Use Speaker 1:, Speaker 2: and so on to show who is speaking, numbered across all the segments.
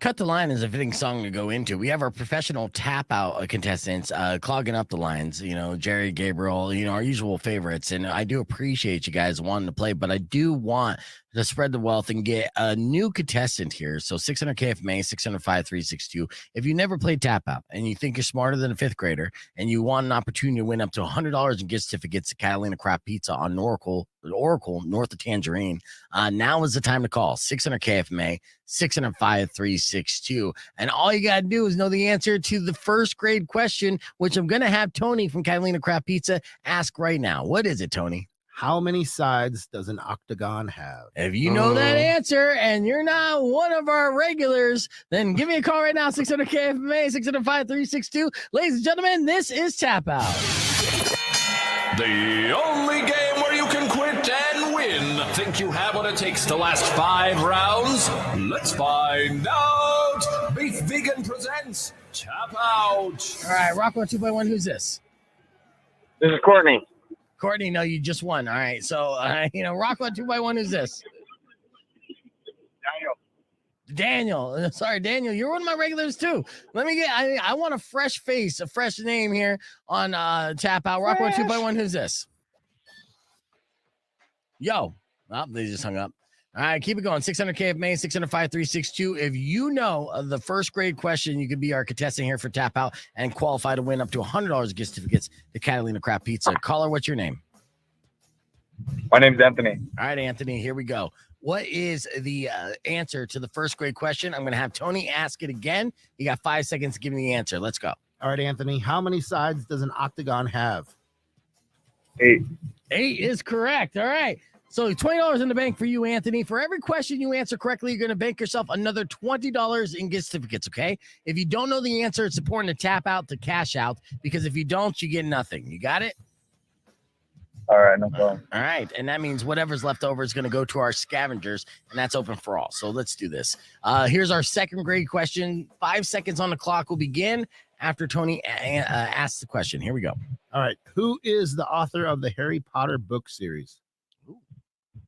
Speaker 1: Cut the Line is a fitting song to go into. We have our professional tap out contestants clogging up the lines, Jerry, Gabriel, our usual favorites. And I do appreciate you guys wanting to play, but I do want to spread the wealth and get a new contestant here. So 600 KFMA, 605-362. If you never played tap out and you think you're smarter than a fifth grader and you want an opportunity to win up to $100 in gift certificates to Catalina Craft Pizza on Oracle, north of Tangerine, now is the time to call 600 KFMA, 605-362. And all you got to do is know the answer to the first grade question, which I'm going to have Tony from Catalina Craft Pizza ask right now. What is it, Tony?
Speaker 2: How many sides does an octagon have?
Speaker 1: If you know that answer and you're not one of our regulars, then give me a call right now, 600 KFMA, 605-362. Ladies and gentlemen, this is Tap Out.
Speaker 3: The only game where you can quit and win. Think you have what it takes to last 5 rounds? Let's find out. Beef Vegan presents Tap Out.
Speaker 1: All right, Rockwell 2x1, who's this?
Speaker 4: This is Courtney.
Speaker 1: Courtney, no, you just won. All right, so, Rockwell 2x1, who's this? Daniel. Sorry, Daniel, you're one of my regulars too. I want a fresh face, a fresh name here on Tap Out. Rockwell 2x1, who's this? Yo. Oh, they just hung up. All right, keep it going. 600 KFMA, 605-362. If you know the first grade question, you could be our contestant here for Tap Out and qualify to win up to $100 gift certificates to Catalina Craft Pizza. Caller, what's your name?
Speaker 4: My name's Anthony.
Speaker 1: All right, Anthony, here we go. What is the answer to the first grade question? I'm going to have Tony ask it again. You got 5 seconds to give me the answer. Let's go.
Speaker 2: All right, Anthony, how many sides does an octagon have?
Speaker 4: 8.
Speaker 1: 8 is correct. All right. So $20 in the bank for you, Anthony. For every question you answer correctly, you're going to bank yourself another $20 in gift certificates, okay? If you don't know the answer, it's important to tap out to cash out, because if you don't, you get nothing. You got it?
Speaker 4: All right, no problem.
Speaker 1: All right. And that means whatever's left over is going to go to our scavengers, and that's open for all. So let's do this. Here's our second grade question. 5 seconds on the clock will begin after Tony asks the question. Here we go.
Speaker 2: All right. Who is the author of the Harry Potter book series?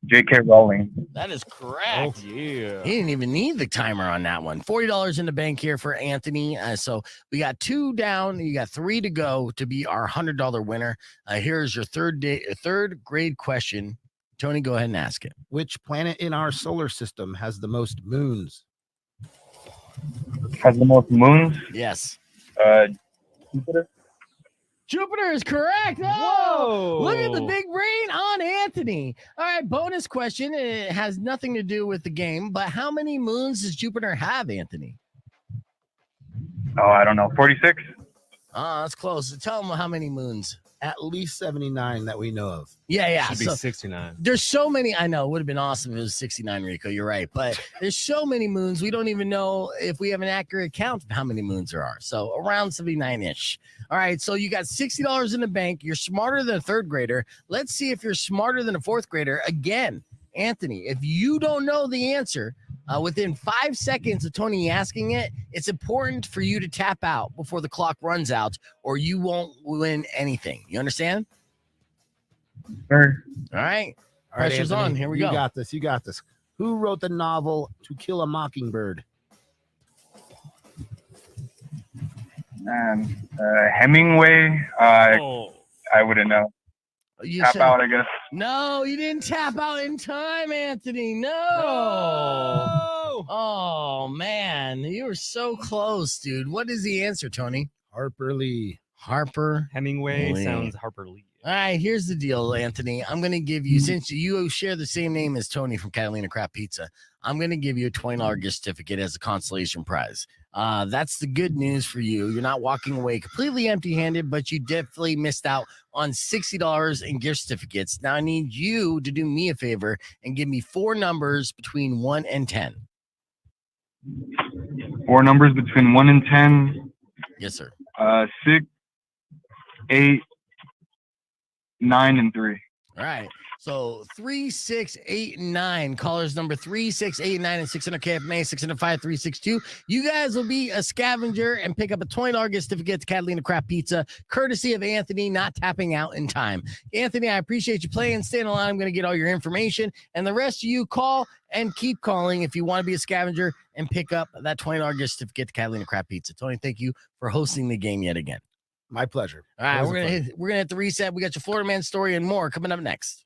Speaker 4: J.K. Rowling.
Speaker 1: That is correct.
Speaker 5: Oh, yeah.
Speaker 1: He didn't even need the timer on that one. $40 in the bank here for Anthony. So we got 2 down. You got 3 to go to be our $100 winner. Here's your third grade question. Tony, go ahead and ask it.
Speaker 2: Which planet in our solar system has the most moons?
Speaker 4: Has the most moons?
Speaker 1: Yes.
Speaker 4: Jupiter.
Speaker 1: Jupiter is correct. Oh,
Speaker 5: Whoa.
Speaker 1: look at the big brain on Anthony. All right, bonus question. It has nothing to do with the game, but how many moons does Jupiter have, Anthony?
Speaker 4: Oh, I don't know. 46?
Speaker 1: Oh, that's close. Tell him how many moons.
Speaker 2: At least 79 that we know of.
Speaker 1: Yeah.
Speaker 5: Should be 69.
Speaker 1: There's so many. I know it would have been awesome if it was 69, Rico. You're right. But there's so many moons. We don't even know if we have an accurate count of how many moons there are. So around 79-ish. All right. So you got $60 in the bank. You're smarter than a third grader. Let's see if you're smarter than a fourth grader. Again, Anthony, if you don't know the answer, within 5 seconds of Tony asking it, it's important for you to tap out before the clock runs out, or you won't win anything. You understand?
Speaker 4: Sure.
Speaker 1: All right.
Speaker 2: All right,
Speaker 1: Pressure's
Speaker 2: Anthony,
Speaker 1: on. Here we
Speaker 2: you
Speaker 1: go.
Speaker 2: You got this. Who wrote the novel To Kill a Mockingbird?
Speaker 4: Hemingway. I wouldn't know.
Speaker 1: You
Speaker 4: Tap
Speaker 1: said-
Speaker 4: out, I guess.
Speaker 1: No, you didn't tap out in time, Anthony. No. Oh, man. You were so close, dude. What is the answer, Tony?
Speaker 2: Harper Lee.
Speaker 1: Harper.
Speaker 5: Hemingway
Speaker 1: Lee.
Speaker 5: sounds Harper Lee.
Speaker 1: All right, here's the deal, Anthony. I'm going to give you, since you share the same name as Tony from Catalina Craft Pizza, I'm going to give you a $20 gift certificate as a consolation prize. That's the good news for you. You're not walking away completely empty-handed, but you definitely missed out on $60 in gift certificates. Now I need you to do me a favor and give me 4 numbers between 1 and 10.
Speaker 4: 4 numbers between 1 and 10.
Speaker 1: Yes, sir.
Speaker 4: 6, 8, 9, and 3.
Speaker 1: All right. So 3689, callers number 3689 and 600 KFMA 605 362. You guys will be a scavenger and pick up a $20 gift certificate to Catalina Craft Pizza, courtesy of Anthony, not tapping out in time. Anthony, I appreciate you playing. Stay in the line. I'm going to get all your information. And the rest of you call and keep calling if you want to be a scavenger and pick up that $20 gift certificate to Catalina Craft Pizza. Tony, thank you for hosting the game yet again.
Speaker 2: My pleasure.
Speaker 1: All right, we're gonna hit the reset. We got your Florida Man story and more coming up next.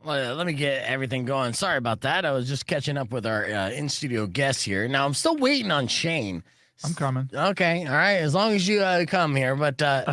Speaker 1: Well, let me get everything going. Sorry about that. I was just catching up with our in-studio guest here. Now, I'm still waiting on Shane.
Speaker 5: I'm coming.
Speaker 1: Okay. All right. As long as you come here. But
Speaker 5: okay.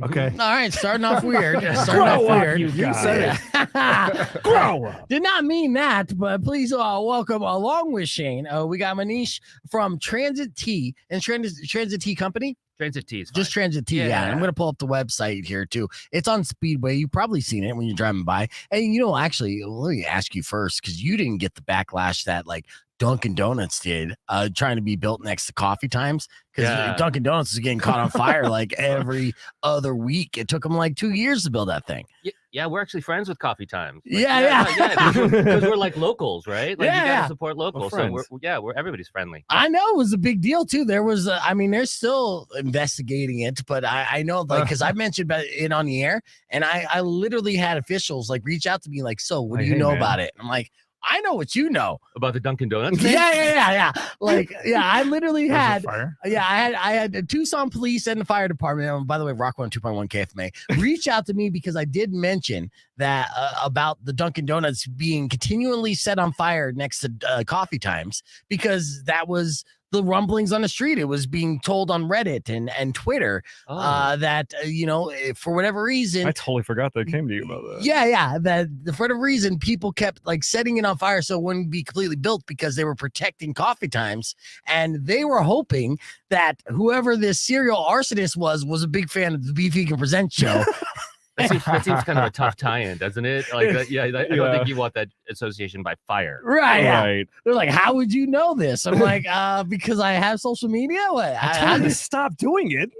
Speaker 1: All right. Starting off weird.
Speaker 5: You said it. Grow up.
Speaker 1: Did not mean that, but please welcome along with Shane. We got Manish from Transit Tea and Transit Tea Company.
Speaker 6: Transit Tea is fine.
Speaker 1: Just Transit Tea, yeah. I'm going to pull up the website here, too. It's on Speedway. You've probably seen it when you're driving by. And, actually, let me ask you first, because you didn't get the backlash that, like, Dunkin' Donuts did, trying to be built next to Coffee Times, because Dunkin' Donuts is getting caught on fire, like, every other week. It took them, like, 2 years to build that thing.
Speaker 6: Yeah, we're actually friends with Coffee Times. Like,
Speaker 1: yeah.
Speaker 6: Because we're like locals, right? Like, you gotta support locals.
Speaker 5: We're
Speaker 6: So we're everybody's friendly.
Speaker 1: I know it was a big deal too. There was, they're still investigating it, but I know, like, because I mentioned about it on the air, and I literally had officials like reach out to me, like, so what do you know about it? I'm like, I know what you know
Speaker 6: About the Dunkin' Donuts thing?
Speaker 1: Yeah. Like, I literally
Speaker 5: There's a
Speaker 1: had,
Speaker 5: fire?
Speaker 1: I had the Tucson police and the fire department. And by the way, Rock 102.1 KFMA reach out to me because I did mention that about the Dunkin' Donuts being continually set on fire next to Coffee Times, because that was the rumblings on the street. It was being told on Reddit and Twitter that, for whatever reason.
Speaker 7: I totally forgot that came to you about that.
Speaker 1: Yeah. That for whatever reason, people kept like setting it on fire so it wouldn't be completely built because they were protecting Coffee Times. And they were hoping that whoever this serial arsonist was a big fan of the Beef Vegan Presents show.
Speaker 6: That seems kind of a tough tie-in, doesn't it? Like, I don't think you want that association by fire.
Speaker 1: Right. They're like, how would you know this? I'm like, because I have social media. What?
Speaker 7: I told you to stop doing it.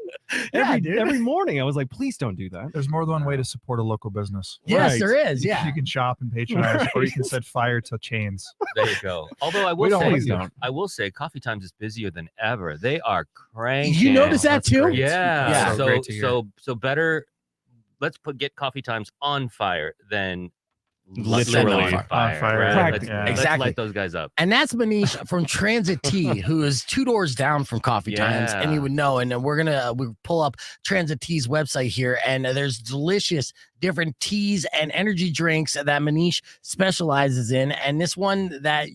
Speaker 7: Every morning, I was like, please don't do that.
Speaker 5: There's more than one way to support a local business.
Speaker 1: Yes,
Speaker 7: Right.
Speaker 1: there is. Yeah.
Speaker 5: You can shop and patronize, or you can set fire to chains.
Speaker 6: There you go. Although I will say, Coffee Times is busier than ever. They are cranking.
Speaker 1: You notice that too?
Speaker 5: great.
Speaker 6: Yeah.
Speaker 5: So great to hear.
Speaker 6: So better. Let's get Coffee Times on fire than
Speaker 1: Literally
Speaker 6: on fire.
Speaker 5: on fire.
Speaker 6: Right?
Speaker 5: Yeah.
Speaker 6: Let's
Speaker 1: Exactly.
Speaker 6: light those guys up.
Speaker 1: And that's Manish from Transit Tea, who is 2 doors down from Coffee Times, and you would know. And we pull up Transit Tea's website here, and there's delicious different teas and energy drinks that Manish specializes in. And this one that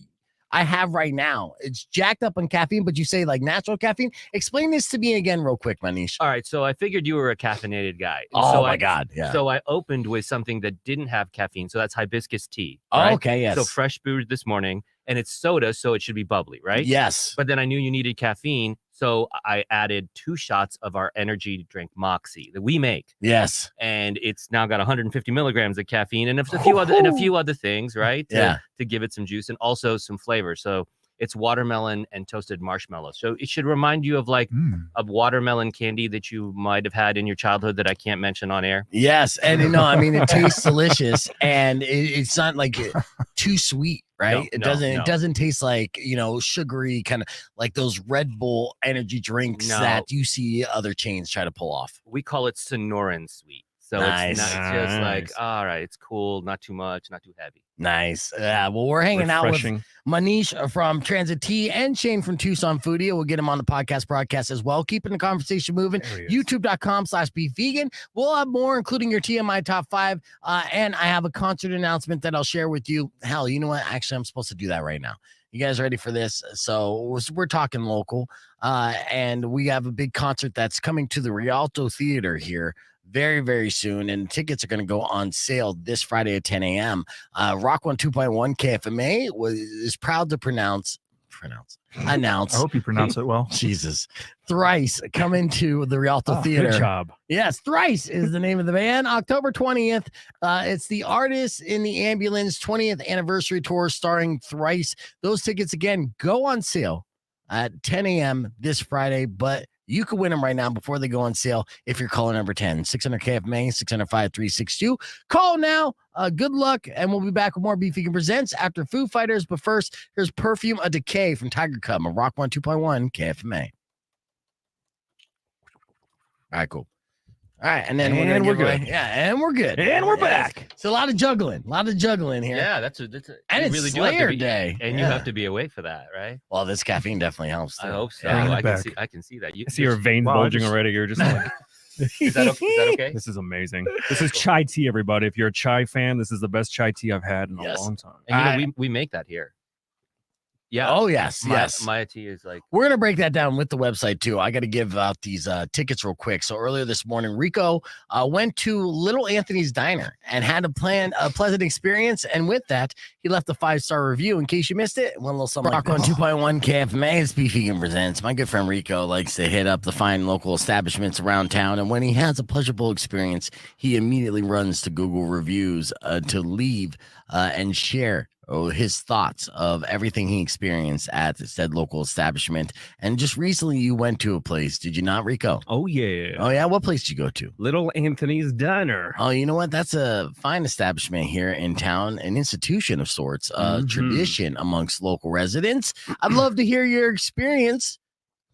Speaker 1: I have right now, it's jacked up on caffeine, but you say like natural caffeine. Explain this to me again real quick, Manish.
Speaker 6: All right, so I figured you were a caffeinated guy.
Speaker 1: Oh my God, yeah.
Speaker 6: So I opened with something that didn't have caffeine, so that's hibiscus tea.
Speaker 1: Oh,
Speaker 6: right?
Speaker 1: okay, yes.
Speaker 6: So fresh brewed this morning, and it's soda, so it should be bubbly, right?
Speaker 1: Yes.
Speaker 6: But then I knew you needed caffeine, so I added 2 shots of our energy drink Moxie that we make.
Speaker 1: Yes.
Speaker 6: And it's now got 150 milligrams of caffeine and a few other things, right? To give it some juice and also some flavor. So it's watermelon and toasted marshmallow. So it should remind you of like a watermelon candy that you might have had in your childhood that I can't mention on air.
Speaker 1: Yes. And it tastes delicious, and it's not like too sweet, right? It doesn't taste like, sugary, kind of like those Red Bull energy drinks that you see other chains try to pull off.
Speaker 6: We call it Sonoran sweet. So
Speaker 1: Nice.
Speaker 6: it's not just like,
Speaker 7: Nice.
Speaker 6: all right, it's cool, not too much, not too heavy.
Speaker 1: Nice. Well, we're hanging out with
Speaker 7: Refreshing.
Speaker 1: Manish from Transit Tea and Shane from Tucson Foodie. We'll get him on the podcast broadcast as well. Keeping the conversation moving. YouTube.com/beefvegan. We'll have more, including your TMI top 5. And I have a concert announcement that I'll share with you. Hell, you know what? Actually, I'm supposed to do that right now. You guys ready for this? So we're talking local. And we have a big concert that's coming to the Rialto Theater here very, very soon. And tickets are going to go on sale this Friday at 10 a.m. Rock 102.1 KFMA is proud to announce.
Speaker 5: I hope you pronounce it well.
Speaker 1: Jesus. Thrice coming to the Rialto Theater.
Speaker 7: Good job.
Speaker 1: Yes, Thrice is the name of the band. October 20th. It's the Artists in the Ambulance 20th anniversary tour starring Thrice. Those tickets, again, go on sale at 10 a.m. this Friday, but you can win them right now before they go on sale if you're calling number 10, 600 KFMA, 605-362. Call now. Good luck, and we'll be back with more Beef Vegan Presents after Foo Fighters. But first, here's Perfume a Decay from Tiger Cub on Rock 102.1 KFMA. All right, cool. All right, and then
Speaker 7: And we're good.
Speaker 1: Yeah, and we're good.
Speaker 7: And we're
Speaker 1: Yes.
Speaker 7: back.
Speaker 1: It's a lot of juggling here.
Speaker 6: Yeah, that's a
Speaker 1: And
Speaker 6: you
Speaker 1: it's
Speaker 6: really do have to
Speaker 1: Slayer
Speaker 6: be-
Speaker 1: Day.
Speaker 6: And you have to be awake for that, right?
Speaker 1: Well, this caffeine definitely helps.
Speaker 6: I
Speaker 1: too.
Speaker 6: hope so.
Speaker 1: Yeah.
Speaker 6: I can see that. You
Speaker 7: I see your veins
Speaker 5: Wow, I
Speaker 7: bulging
Speaker 5: just-
Speaker 7: already. You're just like,
Speaker 6: is that okay?
Speaker 7: this is amazing. This is chai tea, everybody. If you're a chai fan, this is the best chai tea I've had in a
Speaker 1: Yes.
Speaker 7: long time.
Speaker 6: And we make that here. Yeah.
Speaker 1: Oh, yes,
Speaker 6: My,
Speaker 1: yes.
Speaker 6: Maya tea is like
Speaker 1: We're going to break that down with the website, too. I got to give out these tickets real quick. So earlier this morning, Rico went to Little Anthony's Diner and had a pleasant experience. And with that, he left a 5-star review. In case you missed it, one little something like this. 2.1 KFMA, it's Beef Vegan Presents. My good friend Rico likes to hit up the fine local establishments around town. And when he has a pleasurable experience, he immediately runs to Google reviews to leave and share his thoughts of everything he experienced at said local establishment. And just recently you went to a place, did you not, Rico?
Speaker 7: Oh, yeah.
Speaker 1: Oh, yeah? What place did you go to?
Speaker 7: Little Anthony's Diner.
Speaker 1: Oh, you know what? That's a fine establishment here in town, an institution of sorts, tradition amongst local residents. I'd love to hear your experience.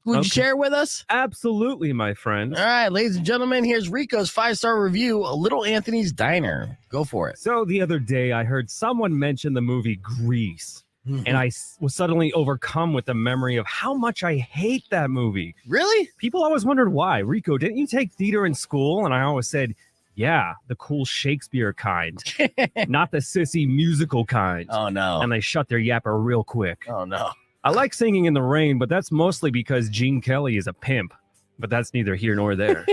Speaker 1: Would you
Speaker 7: Okay.
Speaker 1: share with us?
Speaker 7: Absolutely, my friend.
Speaker 1: All right, ladies and gentlemen, here's Rico's 5-star review, Little Anthony's Diner. Go for it.
Speaker 7: So the other day, I heard someone mention the movie Grease, and I was suddenly overcome with the memory of how much I hate that movie.
Speaker 1: Really?
Speaker 7: People always wondered why. Rico, didn't you take theater in school? And I always said, yeah, the cool Shakespeare kind, not the sissy musical kind.
Speaker 1: Oh, no.
Speaker 7: And they shut their yapper real quick.
Speaker 1: Oh, no.
Speaker 7: I like Singing in the Rain, but that's mostly because Gene Kelly is a pimp. But that's neither here nor there.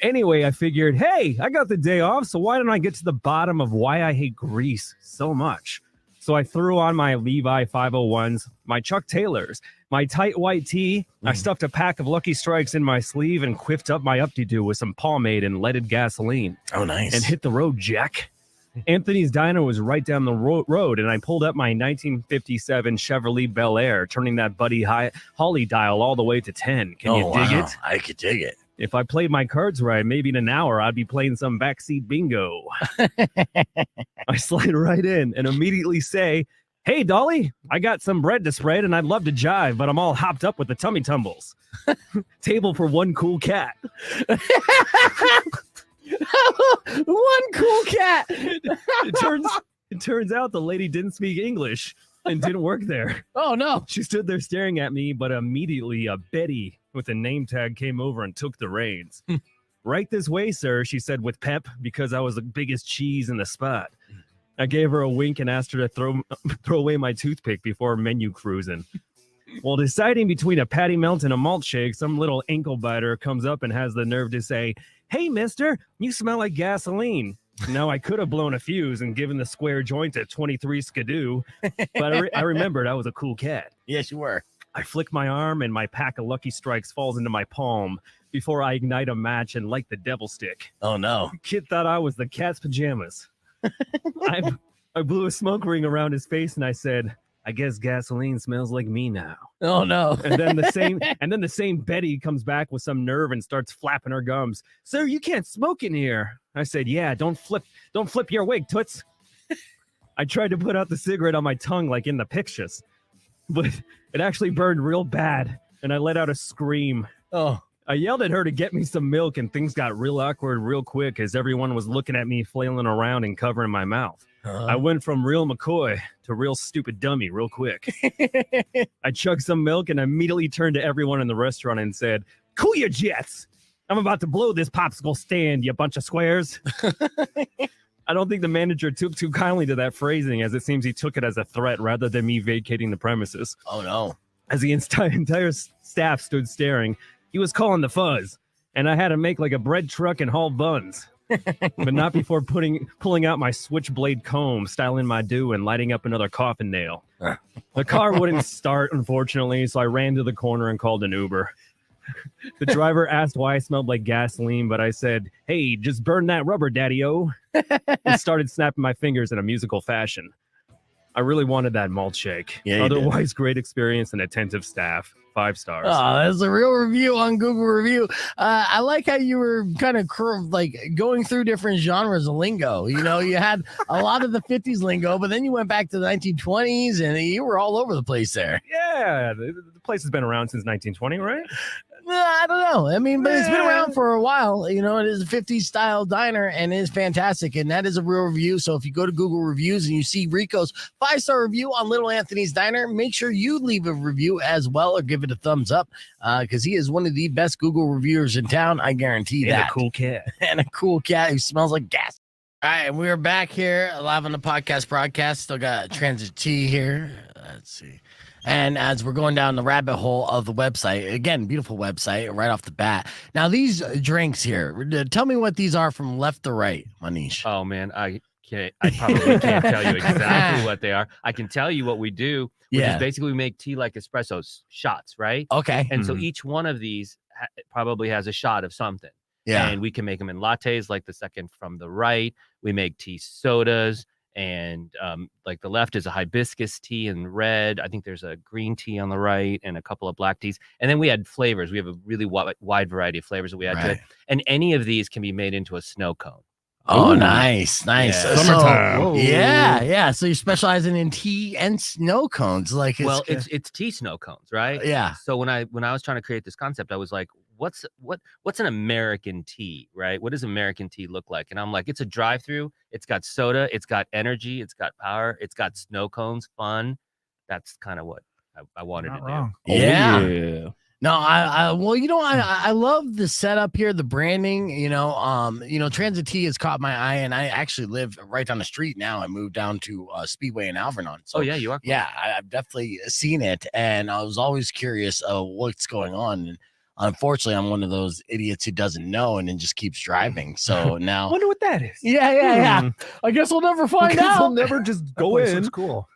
Speaker 7: Anyway, I figured, hey, I got the day off, so why don't I get to the bottom of why I hate Grease so much? So I threw on my Levi 501s, my Chuck Taylors, my tight white tee. I stuffed a pack of Lucky Strikes in my sleeve and quiffed up my up-de-doo with some pomade and leaded gasoline.
Speaker 1: Oh, nice.
Speaker 7: And hit the road, Jack. Anthony's Diner was right down the road, and I pulled up my 1957 Chevrolet Bel Air, turning that Buddy Holly dial all the way to 10. Can you dig it?
Speaker 1: I could dig it.
Speaker 7: If I played my cards right, maybe in an hour, I'd be playing some backseat bingo. I slide right in and immediately say, hey, Dolly, I got some bread to spread, and I'd love to jive, but I'm all hopped up with the tummy tumbles. Table for one cool cat.
Speaker 1: One cool cat.
Speaker 7: It turns out the lady didn't speak English and didn't work there.
Speaker 1: Oh, no.
Speaker 7: She stood there staring at me, but immediately a Betty with a name tag came over and took the reins. Right this way, sir, she said with pep, because I was the biggest cheese in the spot. I gave her a wink and asked her to throw away my toothpick before menu cruising. While deciding between a patty melt and a malt shake, some little ankle biter comes up and has the nerve to say, hey, mister, you smell like gasoline. Now, I could have blown a fuse and given the square joint a 23 skidoo, but I remembered I was a cool cat.
Speaker 1: Yes, you were.
Speaker 7: I flick my arm and my pack of Lucky Strikes falls into my palm before I ignite a match and light the devil stick.
Speaker 1: Oh, no.
Speaker 7: Kid thought I was the cat's pajamas. I blew a smoke ring around his face and I said, I guess gasoline smells like me now.
Speaker 1: Oh, no.
Speaker 7: And then the same Betty comes back with some nerve and starts flapping her gums. Sir, you can't smoke in here. I said, yeah, don't flip your wig, toots. I tried to put out the cigarette on my tongue like in the pictures, but it actually burned real bad, and I let out a scream.
Speaker 1: Oh.
Speaker 7: I yelled at her to get me some milk, and things got real awkward real quick as everyone was looking at me flailing around and covering my mouth. I went from real McCoy to real stupid dummy real quick. I chugged some milk and immediately turned to everyone in the restaurant and said, "Cool your jets. I'm about to blow this popsicle stand, you bunch of squares." I don't think the manager took too kindly to that phrasing, as it seems he took it as a threat rather than me vacating the premises.
Speaker 1: Oh, no.
Speaker 7: As the entire staff stood staring, he was calling the fuzz, and I had to make like a bread truck and haul buns. But not before pulling out my switchblade comb, styling my do, and lighting up another coffin nail. The car wouldn't start, unfortunately, so I ran to the corner and called an Uber. The driver asked why I smelled like gasoline, but I said, "Hey, just burn that rubber, daddy-o," and started snapping my fingers in a musical fashion. I really wanted that malt shake.
Speaker 1: Yeah,
Speaker 7: otherwise, great experience and attentive staff. 5 stars.
Speaker 1: Oh, that's a real review on Google Review. I like how you were kind of like going through different genres of lingo. You know, you had a lot of the 50s lingo, but then you went back to the 1920s and you were all over the place there.
Speaker 7: Yeah, the place has been around since 1920, right?
Speaker 1: I don't know. I mean, but it's been around for a while. You know, it is a 50s style diner and it is fantastic. And that is a real review. So if you go to Google Reviews and you see Rico's 5-star review on Little Anthony's Diner, make sure you leave a review as well or give it a thumbs up because he is one of the best Google reviewers in town. I guarantee that.
Speaker 7: And a cool cat.
Speaker 1: And a cool cat who smells like gas. All right. And we are back here live on the podcast broadcast. Still got Transit Tea here. Let's see. And as we're going down the rabbit hole of the website, again, beautiful website right off the bat. Now, these drinks here, tell me what these are from left to right, Manish.
Speaker 6: Oh, man, I probably can't tell you exactly what they are. I can tell you what we do, which is basically we make tea like espresso shots, right?
Speaker 1: Okay.
Speaker 6: And so each one of these probably has a shot of something.
Speaker 1: Yeah.
Speaker 6: And we can make them in lattes like the second from the right. We make tea sodas. And like the left is a hibiscus tea in red. I think there's a green tea on the right and a couple of black teas. And then we add flavors. We have a really wide variety of flavors that we add to it. And any of these can be made into a snow cone.
Speaker 1: Oh, nice.
Speaker 6: Yeah.
Speaker 7: Summertime.
Speaker 1: Yeah. So you're specializing in tea and snow cones. Like,
Speaker 6: it's tea snow cones, right?
Speaker 1: Yeah.
Speaker 6: So when I was trying to create this concept, I was like, what's an American tea, right? What does American tea look like? And I'm like, it's a drive-through. It's got soda. It's got energy. It's got power. It's got snow cones. Fun. That's kind of what I wanted to do.
Speaker 1: Yeah. No, I love the setup here, the branding. Transit Tea has caught my eye, and I actually live right down the street now. I moved down to Speedway in Alvernon. So,
Speaker 6: yeah, you are.
Speaker 1: Yeah, I've definitely seen it, and I was always curious what's going on. And unfortunately, I'm one of those idiots who doesn't know and then just keeps driving. So now,
Speaker 7: I wonder what that is.
Speaker 1: Yeah. I guess we'll never find out.
Speaker 5: We'll never just go in. It's cool.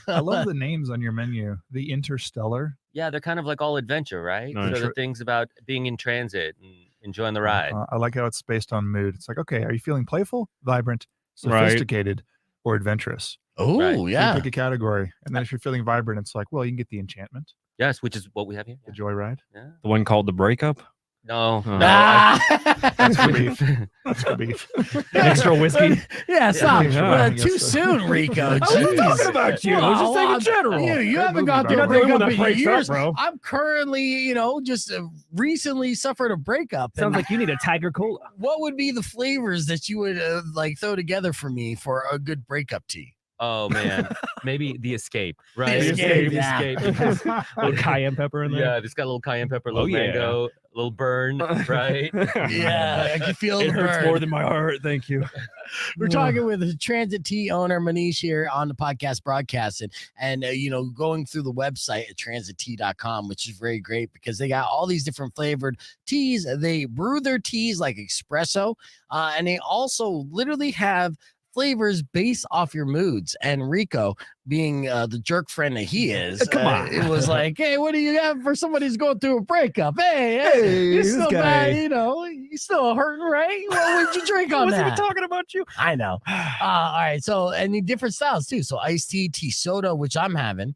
Speaker 8: I love the names on your menu. The Interstellar.
Speaker 6: Yeah, they're kind of like all adventure, right?
Speaker 7: No,
Speaker 6: so the things about being in transit and enjoying the ride.
Speaker 8: I like how it's based on mood. It's like, okay, are you feeling playful, vibrant, sophisticated, or adventurous?
Speaker 1: Oh,
Speaker 6: Right.
Speaker 1: yeah.
Speaker 8: You pick a category. And then if you're feeling vibrant, it's like, well, you can get the enchantment,
Speaker 6: Yes, which is what we have here.
Speaker 8: the joyride.
Speaker 6: Yeah.
Speaker 7: The one called The Breakup.
Speaker 6: No.
Speaker 8: That's for beef. That's for beef.
Speaker 7: Extra whiskey.
Speaker 1: Yeah, stop.
Speaker 8: Yeah.
Speaker 1: Too soon, Rico.
Speaker 7: I wasn't
Speaker 1: Jeez.
Speaker 7: talking about you. I was just saying in general.
Speaker 1: You haven't gone through
Speaker 7: You're
Speaker 1: a
Speaker 7: not the only
Speaker 1: breakup
Speaker 7: one that
Speaker 1: in
Speaker 7: breaks
Speaker 1: years.
Speaker 7: up, bro.
Speaker 1: I'm currently, just recently suffered a breakup.
Speaker 7: Sounds
Speaker 1: And
Speaker 7: like you need a Tiger Cola.
Speaker 1: what would be the flavors that you would throw together for me for a good breakup tea?
Speaker 6: Oh man, maybe the escape, right?
Speaker 1: The Escape,
Speaker 6: The
Speaker 1: yeah.
Speaker 6: Escape.
Speaker 7: A little cayenne pepper in there.
Speaker 6: Yeah, it's got a little cayenne pepper, a little
Speaker 7: yeah.
Speaker 6: mango, a little burn, right?
Speaker 1: Yeah, I can feel
Speaker 7: It
Speaker 1: the
Speaker 7: hurts
Speaker 1: burn.
Speaker 7: more than my heart. Thank you.
Speaker 1: We're talking with the Transit Tea owner Manish here on the podcast broadcast, and going through the website at transittea.com, which is very great because they got all these different flavored teas. They brew their teas like espresso, and they also literally have flavors based off your moods. And Rico, being the jerk friend that he is,
Speaker 7: Come on.
Speaker 1: it was like, hey, what do you have for somebody who's going through a breakup? Hey, you're
Speaker 7: this
Speaker 1: still
Speaker 7: guy.
Speaker 1: bad, you're still hurting, right? What would you drink on
Speaker 7: Wasn't
Speaker 1: that?
Speaker 7: he talking about you?
Speaker 1: I know. All right. So, and the different styles too. So, iced tea, tea soda, which I'm having,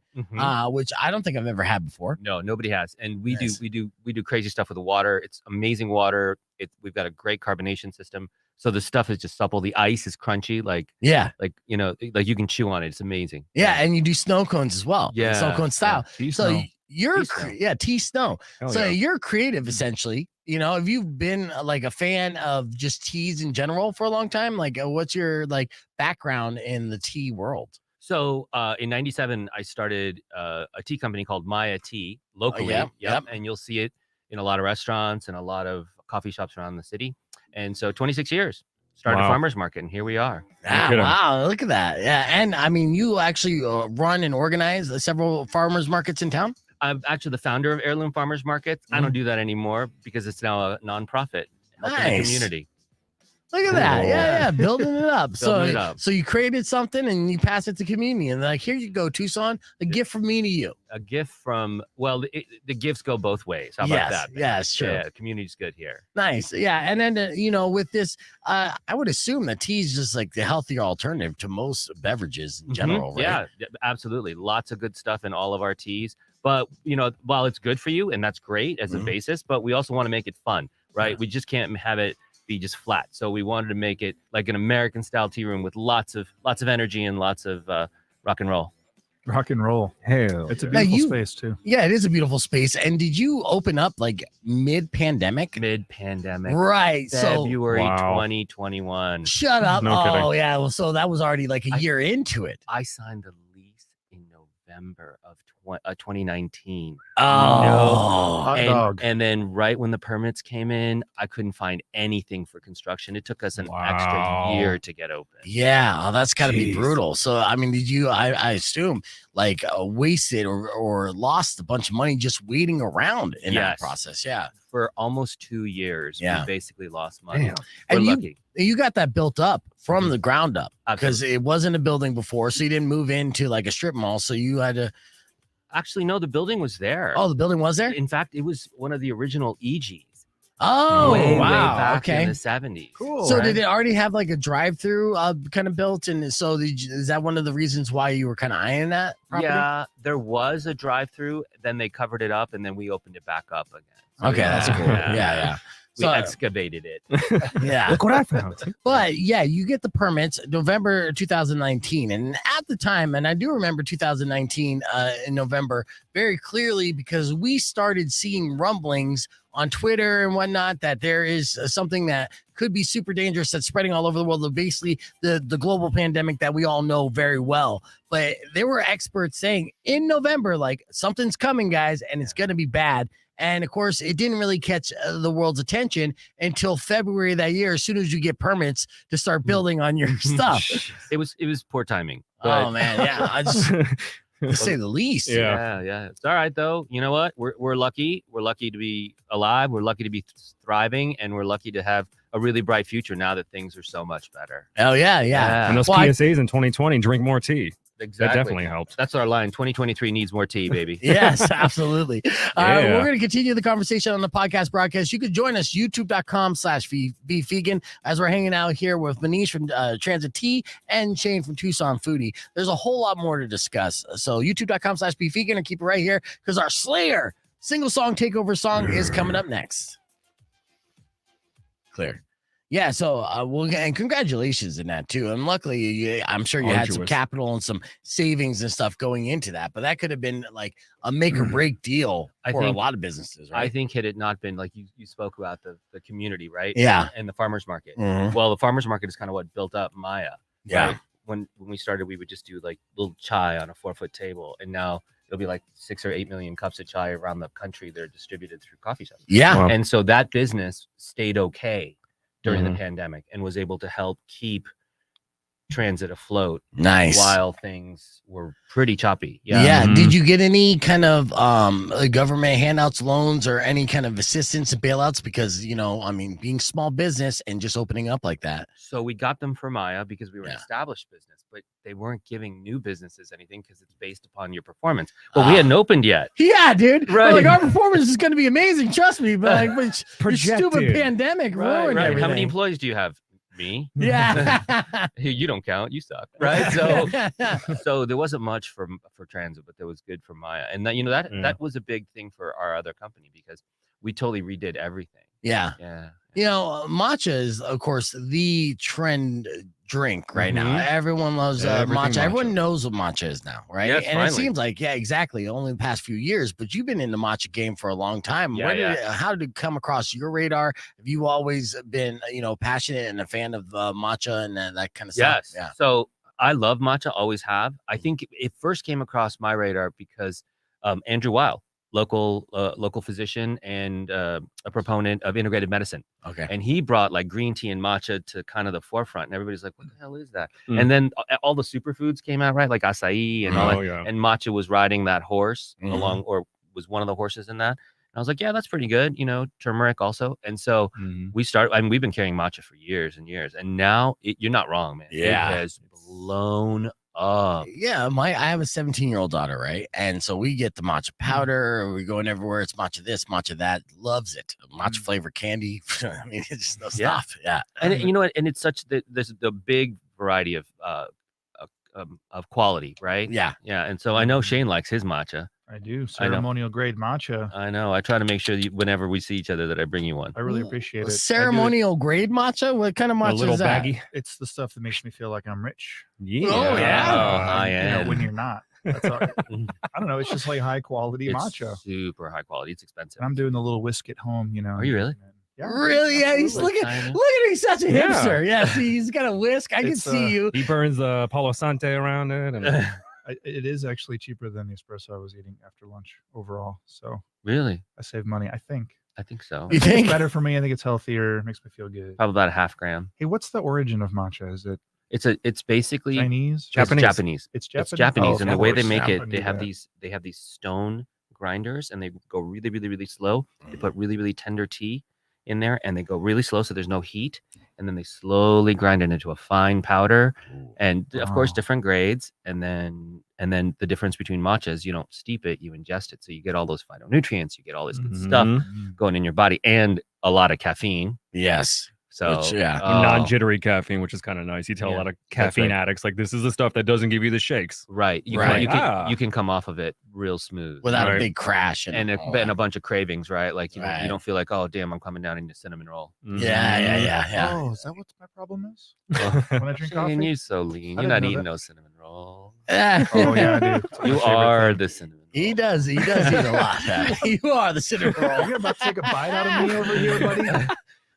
Speaker 1: which I don't think I've ever had before.
Speaker 6: No, nobody has, and we
Speaker 1: Yes.
Speaker 6: do crazy stuff with the water. It's amazing water. We've got a great carbonation system, so the stuff is just supple. The ice is crunchy, like you can chew on it. It's amazing.
Speaker 1: Yeah. And you do snow cones as well.
Speaker 6: Yeah.
Speaker 1: Snow cone style.
Speaker 8: Tea
Speaker 1: So,
Speaker 8: snow.
Speaker 1: You're
Speaker 6: T-Snow.
Speaker 1: T-Snow.
Speaker 7: Hell
Speaker 1: So
Speaker 7: yeah.
Speaker 1: you're creative essentially. You know, have you been like a fan of just teas in general for a long time? Like, what's your like background in the tea world?
Speaker 6: So in '97, I started a tea company called Maya Tea locally.
Speaker 1: Yep.
Speaker 6: And you'll see it in a lot of restaurants and a lot of coffee shops around the city. And so 26 years, started a farmer's market, and here we are.
Speaker 1: Wow, look at that. Yeah. And I mean, you actually run and organize several farmers markets in town?
Speaker 6: I'm actually the founder of Heirloom Farmers Markets. I don't do that anymore because it's now a nonprofit helping the community.
Speaker 1: Look at that. Yeah. Building it up. So you created something and you pass it to community. And like, here you go, Tucson, a gift from me to you.
Speaker 6: A gift from, well, the gifts go both ways. How about that?
Speaker 1: Yes, true.
Speaker 6: Yeah, community's good here.
Speaker 1: Nice. Yeah. And then, you know, with this, I would assume that tea is just like the healthier alternative to most beverages in general, right?
Speaker 6: Yeah, absolutely. Lots of good stuff in all of our teas. But, you know, while it's good for you, and that's great as a basis, but we also want to make it fun, right? We just can't have it be just flat. So we wanted to make it like an American style tea room with lots of energy and lots of rock and roll.
Speaker 8: Rock and roll.
Speaker 7: Hell,
Speaker 8: It's a beautiful space too.
Speaker 1: Yeah, it is a beautiful space. And did you open up like mid-pandemic?
Speaker 6: Mid-pandemic.
Speaker 1: Right.
Speaker 6: February 2021.
Speaker 1: Shut up.
Speaker 7: No kidding.
Speaker 1: Yeah. Well, so that was already like a year into it.
Speaker 6: I signed the lease in November of 2019.
Speaker 1: Oh,
Speaker 8: Hot dog.
Speaker 6: And then right when the permits came in, I couldn't find anything for construction. It took us an extra year to get open.
Speaker 1: yeah. Oh, that's got to be brutal. So, I mean, did you, I assume, like wasted or lost a bunch of money just waiting around in that process? Yeah.
Speaker 6: For almost 2 years, we basically lost money.
Speaker 7: Damn.
Speaker 6: We're
Speaker 1: And
Speaker 6: lucky.
Speaker 1: you got that built up from the ground up because it wasn't a building before. So you didn't move into like a strip mall. So you had to.
Speaker 6: Actually, no, the building was there.
Speaker 1: Oh, the building was there?
Speaker 6: In fact, it was one of the original EGs.
Speaker 1: Oh,
Speaker 6: way
Speaker 1: wow.
Speaker 6: back
Speaker 1: Okay.
Speaker 6: in the 70s.
Speaker 8: Cool.
Speaker 1: So did it already have like a drive-through kind of built? And so is that one of the reasons why you were kind of eyeing that property?
Speaker 6: Yeah, there was a drive-through. Then they covered it up, and then we opened it back up again. So
Speaker 1: Okay, that's cool. Yeah.
Speaker 6: We
Speaker 1: So-
Speaker 6: excavated it.
Speaker 1: Yeah.
Speaker 7: Look what I found.
Speaker 1: But yeah, you get the permits November 2019. And at the time, and I do remember 2019 in November very clearly because we started seeing rumblings on Twitter and whatnot that there is something that could be super dangerous that's spreading all over the world. Basically, the global pandemic that we all know very well. But there were experts saying in November, like something's coming, guys, and it's going to be bad. And of course, it didn't really catch the world's attention until February of that year. As soon as you get permits to start building on your stuff.
Speaker 6: It was poor timing.
Speaker 1: Oh man, yeah, I just to say the least.
Speaker 7: Yeah.
Speaker 6: Yeah. It's all right though. You know what? We're lucky. We're lucky to be alive. We're lucky to be thriving, and we're lucky to have a really bright future now that things are so much better.
Speaker 1: Oh yeah.
Speaker 7: And those PSAs in 2020, drink more tea.
Speaker 6: Exactly.
Speaker 7: That definitely helped.
Speaker 6: That's our line. 2023 needs more tea, baby.
Speaker 1: Yes, absolutely. All right,
Speaker 7: Yeah.
Speaker 1: we're going to continue the conversation on the podcast broadcast. You could join us, youtube.com/bevegan, as we're hanging out here with Manish from Transit Tea and Shane from Tucson Foodie. There's a whole lot more to discuss. So youtube.com/bevegan, and keep it right here because our Slayer single song takeover song is coming up next. Clear. Yeah, so and congratulations in that too. And luckily, I'm sure you had some
Speaker 7: Arduous.
Speaker 1: capital and some savings and stuff going into that, but that could have been like a make or break deal
Speaker 6: I
Speaker 1: for a
Speaker 6: think-
Speaker 1: lot of businesses,
Speaker 6: I
Speaker 1: right?
Speaker 6: think had it not been like you spoke about the community, right?
Speaker 1: Yeah.
Speaker 6: And the farmers market.
Speaker 1: Mhm.
Speaker 6: Well, the farmers market is kind of what built up Maya.
Speaker 1: Yeah.
Speaker 6: right? When we started, we would just do like little chai on a 4-foot table, and now it'll be like 6 or 8 million cups of chai around the country. They're distributed through coffee shops.
Speaker 1: Yeah.
Speaker 7: Wow.
Speaker 6: And so that business stayed okay during the pandemic and was able to help keep transit afloat
Speaker 1: Nice.
Speaker 6: while things were pretty choppy.
Speaker 1: Yeah.
Speaker 7: Mhm.
Speaker 1: Did you get any kind of government handouts, loans, or any kind of assistance and bailouts? Because, you know, I mean, being small business and just opening up like that.
Speaker 6: So we got them for Maya because we were an
Speaker 1: Yeah.
Speaker 6: established business, but they weren't giving new businesses anything because it's based upon your performance. But we hadn't opened yet.
Speaker 1: Yeah, dude.
Speaker 6: Right.
Speaker 1: Like our performance is going to be amazing. Trust me. But like, but your stupid
Speaker 7: Projected.
Speaker 1: pandemic ruined
Speaker 6: Right.
Speaker 1: everything.
Speaker 6: How many employees do you have? Me.
Speaker 1: Yeah.
Speaker 6: You don't count. You suck. Right. So so there wasn't much for transit, but there was good for Maya. And that, you know, that
Speaker 7: Yeah.
Speaker 6: that was a big thing for our other company because we totally redid everything.
Speaker 1: Yeah. You know, matcha is, of course, the trend drink right now. Everyone loves matcha. Everyone knows what matcha is now, right?
Speaker 6: Yes,
Speaker 1: and it seems like, exactly. Only the past few years, but you've been in the matcha game for a long time. How did it come across your radar? Have you always been, passionate and a fan of matcha and that kind of stuff?
Speaker 6: Yes. Yeah. So I love matcha, always have. I think it first came across my radar because Andrew Weil, local physician and a proponent of integrative medicine.
Speaker 1: Okay.
Speaker 6: And he brought like green tea and matcha to kind of the forefront, and everybody's like, what the hell is that? And then all the superfoods came out, right? Like acai and all that.
Speaker 7: Yeah.
Speaker 6: And matcha was riding that horse along, or was one of the horses in that. And I was like, yeah, that's pretty good. Turmeric also. And so we started, I mean, we've been carrying matcha for years and years. And now you're not wrong, man.
Speaker 1: Yeah.
Speaker 6: It has blown up.
Speaker 1: Yeah, I have a 17-year-old daughter, right? And so we get the matcha powder. We're going everywhere. It's matcha this, matcha that. Loves it. Matcha flavored candy. I mean, it's just the stuff. Yeah.
Speaker 6: And you know what? And it's such the big variety of quality, right?
Speaker 1: Yeah.
Speaker 6: Yeah. And so I know Shane likes his matcha.
Speaker 8: I do. Ceremonial grade matcha.
Speaker 6: I know. I try to make sure whenever we see each other that I bring you one.
Speaker 8: I really appreciate it.
Speaker 1: Ceremonial grade matcha? What kind of matcha is that?
Speaker 7: Baggy.
Speaker 8: It's the stuff that makes me feel like I'm rich.
Speaker 7: Yeah.
Speaker 1: Oh, yeah.
Speaker 6: High end.
Speaker 8: When you're not. That's all. I don't know. It's just like high quality matcha.
Speaker 6: Super high quality. It's expensive.
Speaker 8: And I'm doing the little whisk at home,
Speaker 6: Are you really?
Speaker 8: Yeah.
Speaker 1: Really? Yeah. He's look at him. He's such a hipster. Yeah. See, he's got a whisk. I can see you.
Speaker 7: He burns the Palo Sante around it. And
Speaker 8: it is actually cheaper than the espresso I was eating after lunch overall. So
Speaker 6: really,
Speaker 8: I save money. I think
Speaker 6: so.
Speaker 1: You think?
Speaker 8: It's better for me? I think it's healthier. It makes me feel good.
Speaker 6: Probably about a half gram.
Speaker 8: Hey, what's the origin of matcha? Is it?
Speaker 6: It's basically
Speaker 8: Chinese?
Speaker 6: Japanese.
Speaker 8: It's
Speaker 6: Japanese.
Speaker 8: Japanese.
Speaker 6: And the way they make it, they have these stone grinders, and they go really, really, really slow. They put really, really tender tea in there, and they go really slow, so there's no heat. And then they slowly grind it into a fine powder, and of course different grades. And then the difference between matcha is you don't steep it, you ingest it, so you get all those phytonutrients, you get all this good stuff going in your body, and a lot of caffeine.
Speaker 1: Yes.
Speaker 6: So
Speaker 7: non-jittery caffeine, which is kind of nice. You tell a lot of caffeine addicts like this is the stuff that doesn't give you the shakes.
Speaker 6: Right. You can come off of it real smooth
Speaker 1: without a big crash
Speaker 6: and a bunch of cravings, right? Like you don't feel like, oh damn, I'm coming down into cinnamon roll.
Speaker 1: Yeah.
Speaker 8: Oh, is that what my problem is? When I drink coffee?
Speaker 6: You're so lean. You're not eating no cinnamon roll.
Speaker 8: Oh yeah, I do.
Speaker 6: You are the cinnamon roll.
Speaker 1: He does eat a lot. You are the cinnamon roll.
Speaker 8: You're about to take a bite out of me over here, buddy.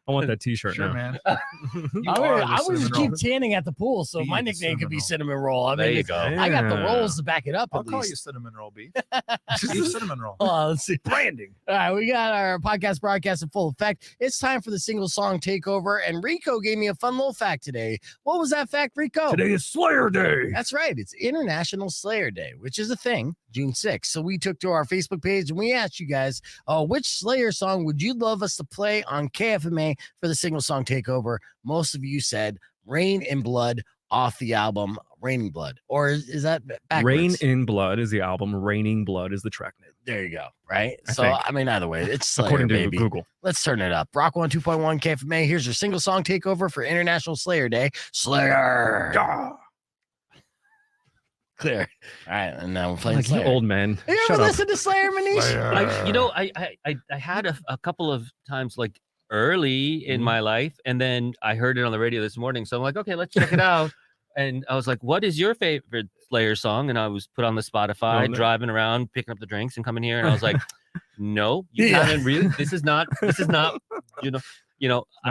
Speaker 7: I want that T-shirt
Speaker 8: Sure,
Speaker 7: now.
Speaker 8: man.
Speaker 1: I would just keep tanning at the pool, so my nickname could be Cinnamon Roll. I mean,
Speaker 6: There you go.
Speaker 1: I got the rolls to back it up.
Speaker 8: I'll call you Cinnamon Roll Beef. Beef Cinnamon Roll.
Speaker 1: Let's see. Branding. All right, we got our podcast broadcast in full effect. It's time for the single song takeover, and Rico gave me a fun little fact today. What was that fact, Rico?
Speaker 7: Today is Slayer Day.
Speaker 1: That's right. It's International Slayer Day, which is a thing, June 6th. So we took to our Facebook page and we asked you guys, which Slayer song would you love us to play on KFMA for the single song takeover? Most of you said Rain in Blood off the album Raining Blood. Or is that backwards?
Speaker 7: Rain in Blood is the album. Raining Blood is the track name.
Speaker 1: There you go. Right.
Speaker 7: think.
Speaker 1: I mean, either way, it's Slayer,
Speaker 7: According to
Speaker 1: baby.
Speaker 7: Google.
Speaker 1: Let's turn it up. Rock 102.1 KFMA. Here's your single song takeover for International Slayer Day. Slayer.
Speaker 8: Yeah.
Speaker 1: Clear. All right. And now we're playing
Speaker 7: Like you
Speaker 1: Slayer.
Speaker 7: old man.
Speaker 1: You
Speaker 7: Shut
Speaker 1: ever
Speaker 7: up.
Speaker 1: listen to Slayer, Manish?
Speaker 6: I had a couple of times like early in my life, and then I heard it on the radio this morning. So I'm like, okay, let's check it out. And I was like, what is your favorite Slayer song? And I was put on the Spotify, driving around, picking up the drinks and coming here. And I was like, no, you haven't really. This is not,
Speaker 8: Not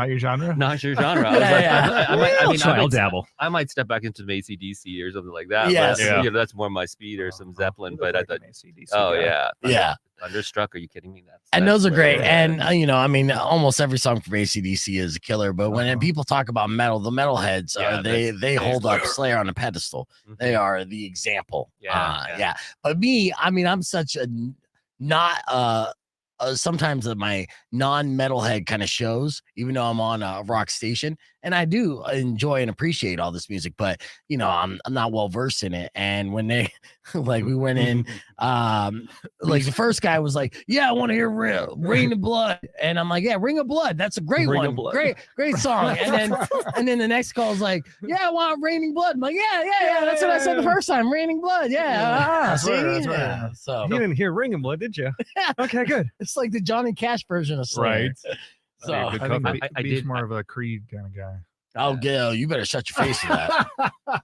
Speaker 8: your genre?
Speaker 6: not your genre. I was like,
Speaker 7: I'll dabble.
Speaker 6: I might step back into some AC/DC or something like that.
Speaker 1: Yes.
Speaker 6: But that's more my speed, or some Zeppelin. But I thought,
Speaker 8: yeah.
Speaker 1: Yeah.
Speaker 6: Thunderstruck. Are you kidding me?
Speaker 1: And those are great.
Speaker 6: Slayer.
Speaker 1: And, I mean, almost every song from AC/DC is a killer. But when people talk about metal, the metalheads, they hold up Slayer on a pedestal. They are the example.
Speaker 6: Yeah.
Speaker 1: But me, I mean, I'm such a not sometimes my non-metalhead kind of shows, even though I'm on a rock station, and I do enjoy and appreciate all this music, but I'm not well versed in it. And when they like we went in, like the first guy was like, yeah, I want to hear Rain of Blood, and I'm like, yeah, Ring of Blood, that's a great one, great song. And then the next call is like, yeah, I want Raining Blood. I'm like, yeah, that's what I said the first time, Raining Blood.
Speaker 8: That's
Speaker 1: See?
Speaker 8: right.
Speaker 1: Yeah. So
Speaker 7: You didn't hear Ring of Blood, did you? Okay, good.
Speaker 1: it's like the Johnny Cash version of Slayer.
Speaker 7: Right.
Speaker 1: So
Speaker 8: I think
Speaker 6: cover.
Speaker 8: Beef's
Speaker 6: did-
Speaker 8: more of a Creed kind of guy.
Speaker 1: oh, Gil, you better shut your face to that.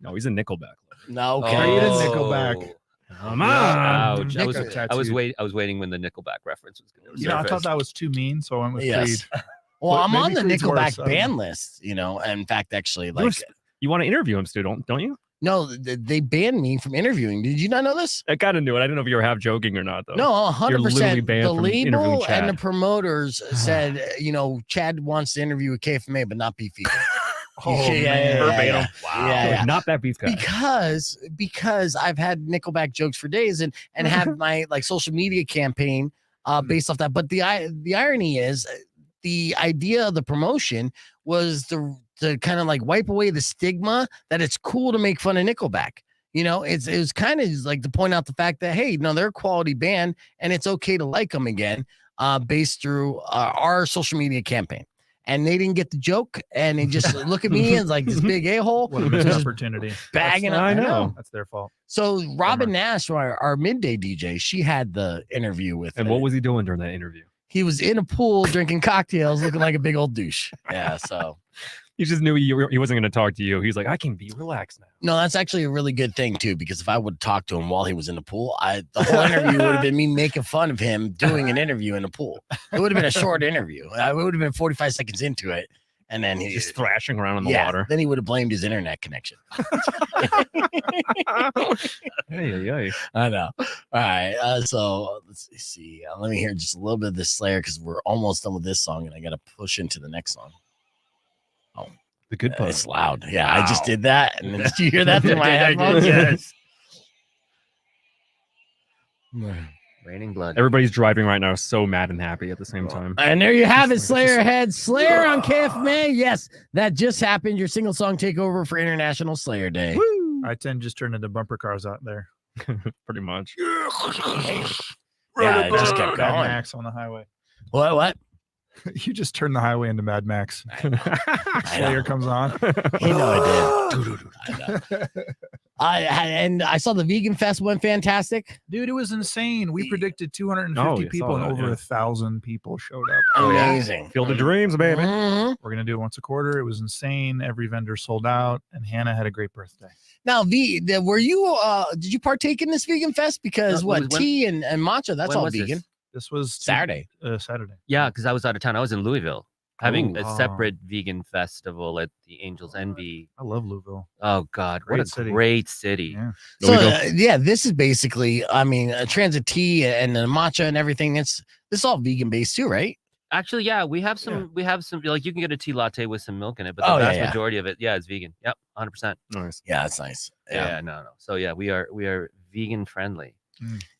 Speaker 7: No, he's a Nickelback.
Speaker 1: No,
Speaker 8: Creed
Speaker 1: okay.
Speaker 8: and Nickelback.
Speaker 7: Come on.
Speaker 6: Ouch.
Speaker 8: Nick-
Speaker 6: I was waiting when the Nickelback reference was going to
Speaker 8: You know, I thought that was too mean, so I went with
Speaker 1: Yes.
Speaker 8: Creed.
Speaker 1: Well,
Speaker 8: But
Speaker 1: I'm on the
Speaker 8: maybe Creed's worse,
Speaker 1: Nickelback
Speaker 8: I don't know.
Speaker 1: ban list, you know. In fact, actually, like,
Speaker 7: You want to interview him, Stu, don't you?
Speaker 1: no, they banned me from interviewing. Did you not know this?
Speaker 7: I kind of knew it. I didn't know if you were half joking or not, though.
Speaker 1: No,
Speaker 7: You're literally
Speaker 1: 100%.
Speaker 7: banned
Speaker 1: The
Speaker 7: from interviewing
Speaker 1: label and the
Speaker 7: Chad.
Speaker 1: promoters said, you know, Chad wants to interview with KFMA, but not Beef Vegan.
Speaker 8: Oh,
Speaker 1: Yeah,
Speaker 8: man.
Speaker 7: Verbatim.
Speaker 6: Wow.
Speaker 1: Yeah, yeah.
Speaker 7: Not that beef guy.
Speaker 1: Because I've had Nickelback jokes for days and have my like social media campaign based off that. But the irony is the idea of the promotion was to kind of like wipe away the stigma that it's cool to make fun of Nickelback. You know, it was kind of like to point out the fact that, hey, no, they're a quality band and it's okay to like them again based through our social media campaign. And they didn't get the joke, and they just look at me as like this big a-hole.
Speaker 8: What a missed opportunity.
Speaker 1: Bagging
Speaker 7: I know.
Speaker 8: That's their fault.
Speaker 1: So Robin Nash, our midday DJ, she had the interview with
Speaker 7: And what was he doing during that interview?
Speaker 1: he was in a pool drinking cocktails, looking like a big old douche. Yeah, so
Speaker 7: He just knew he wasn't going to talk to you. He's like, I can be relaxed now.
Speaker 1: no, that's actually a really good thing too, because if I would talk to him while he was in the pool, the whole interview would have been me making fun of him doing an interview in the pool. It would have been a short interview. It would have been 45 seconds into it, and then he
Speaker 7: Just thrashing around in the water.
Speaker 1: Then he would have blamed his internet connection.
Speaker 7: Hey.
Speaker 1: I know. All right. So let's see. Let me hear just a little bit of this Slayer because we're almost done with this song, and I got to push into the next song. Oh,
Speaker 7: The good part.
Speaker 1: it's loud. Yeah, I just did that, and then did you hear that through my headphones?
Speaker 7: Yes.
Speaker 6: Raining blood.
Speaker 7: Everybody's driving right now, so mad and happy at the same time.
Speaker 1: And there you have it, Slayer head. Slayer on KFMA. Yes, that just happened. Your single song takeover for International Slayer Day.
Speaker 8: I-10 just turned into bumper cars out there.
Speaker 7: Pretty much.
Speaker 1: Yeah, it just kept
Speaker 8: Mad
Speaker 1: going.
Speaker 8: Max on the highway.
Speaker 1: What?
Speaker 8: You just turned the highway into Mad Max.
Speaker 1: I
Speaker 8: Slayer
Speaker 1: know.
Speaker 8: comes on.
Speaker 1: You know I did. I know. I saw the Vegan Fest went fantastic.
Speaker 8: Dude, it was insane. We predicted 250
Speaker 7: Oh, you
Speaker 8: people
Speaker 7: saw
Speaker 8: and
Speaker 7: that,
Speaker 8: over
Speaker 7: yeah.
Speaker 8: 1,000 people showed up.
Speaker 7: Oh, yeah.
Speaker 1: Amazing.
Speaker 7: Field of Dreams, baby.
Speaker 1: Mhm.
Speaker 8: We're going to do it once a quarter. It was insane. Every vendor sold out, and Hannah had a great birthday.
Speaker 1: Now, were you? Did you partake in this Vegan Fest? Because
Speaker 6: No,
Speaker 1: what
Speaker 6: when-
Speaker 1: tea and matcha? That's
Speaker 6: when
Speaker 1: all
Speaker 6: was this?
Speaker 1: vegan.
Speaker 8: This was
Speaker 1: Saturday.
Speaker 8: Saturday.
Speaker 6: Yeah, because I was out of town. I was in Louisville having
Speaker 8: Ooh.
Speaker 6: a separate vegan festival at the Angels Envy.
Speaker 8: I love Louisville.
Speaker 6: Oh God, what
Speaker 8: Great
Speaker 6: a
Speaker 8: city.
Speaker 6: great city!
Speaker 8: Yeah.
Speaker 1: So
Speaker 7: Louisville.
Speaker 1: this is basically, I mean, a transit tea and the matcha and everything. This is all vegan based too, right?
Speaker 6: Actually, yeah, we have some. We have some. Like you can get a tea latte with some milk in it, but the
Speaker 1: Oh, yeah,
Speaker 6: vast
Speaker 1: yeah.
Speaker 6: majority of it, yeah, it's vegan. Yep, 100%.
Speaker 7: Nice.
Speaker 1: Yeah, that's nice.
Speaker 6: Yeah, no. So yeah, we are vegan friendly.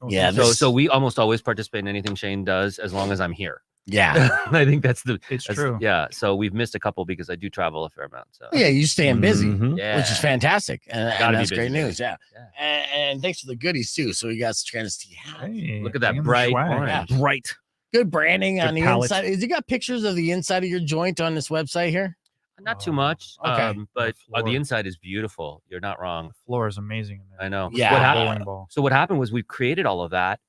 Speaker 8: Oh,
Speaker 1: Yeah,
Speaker 8: so-
Speaker 6: So we almost always participate in anything Shane does as long as I'm here.
Speaker 1: Yeah.
Speaker 6: I think that's the.
Speaker 8: it's
Speaker 6: that's-
Speaker 8: true.
Speaker 6: Yeah. So we've missed a couple because I do travel a fair amount. So
Speaker 1: Yeah, you're staying busy,
Speaker 7: Mhm.
Speaker 6: yeah,
Speaker 1: which is fantastic, and
Speaker 6: Gotta be
Speaker 1: that's
Speaker 6: busy,
Speaker 1: great
Speaker 6: baby.
Speaker 1: news. Yeah.
Speaker 6: Yeah.
Speaker 1: And thanks for the goodies too. So we got transit tea.
Speaker 8: Hey,
Speaker 6: Look at that
Speaker 8: bringing the
Speaker 6: bright
Speaker 8: swag.
Speaker 6: orange.
Speaker 1: Yeah.
Speaker 7: Right.
Speaker 1: Good branding on
Speaker 7: Good
Speaker 1: the
Speaker 7: palette.
Speaker 1: inside. Is you got pictures of the inside of your joint on this website here?
Speaker 6: Not too
Speaker 8: Oh,
Speaker 6: much.
Speaker 1: okay.
Speaker 6: But the
Speaker 8: floor.
Speaker 6: inside is beautiful. You're not wrong.
Speaker 8: The floor is amazing in there.
Speaker 6: I know.
Speaker 1: Yeah.
Speaker 6: What
Speaker 8: Like a
Speaker 6: happened?
Speaker 8: bowling ball.
Speaker 6: So what happened was we created all of that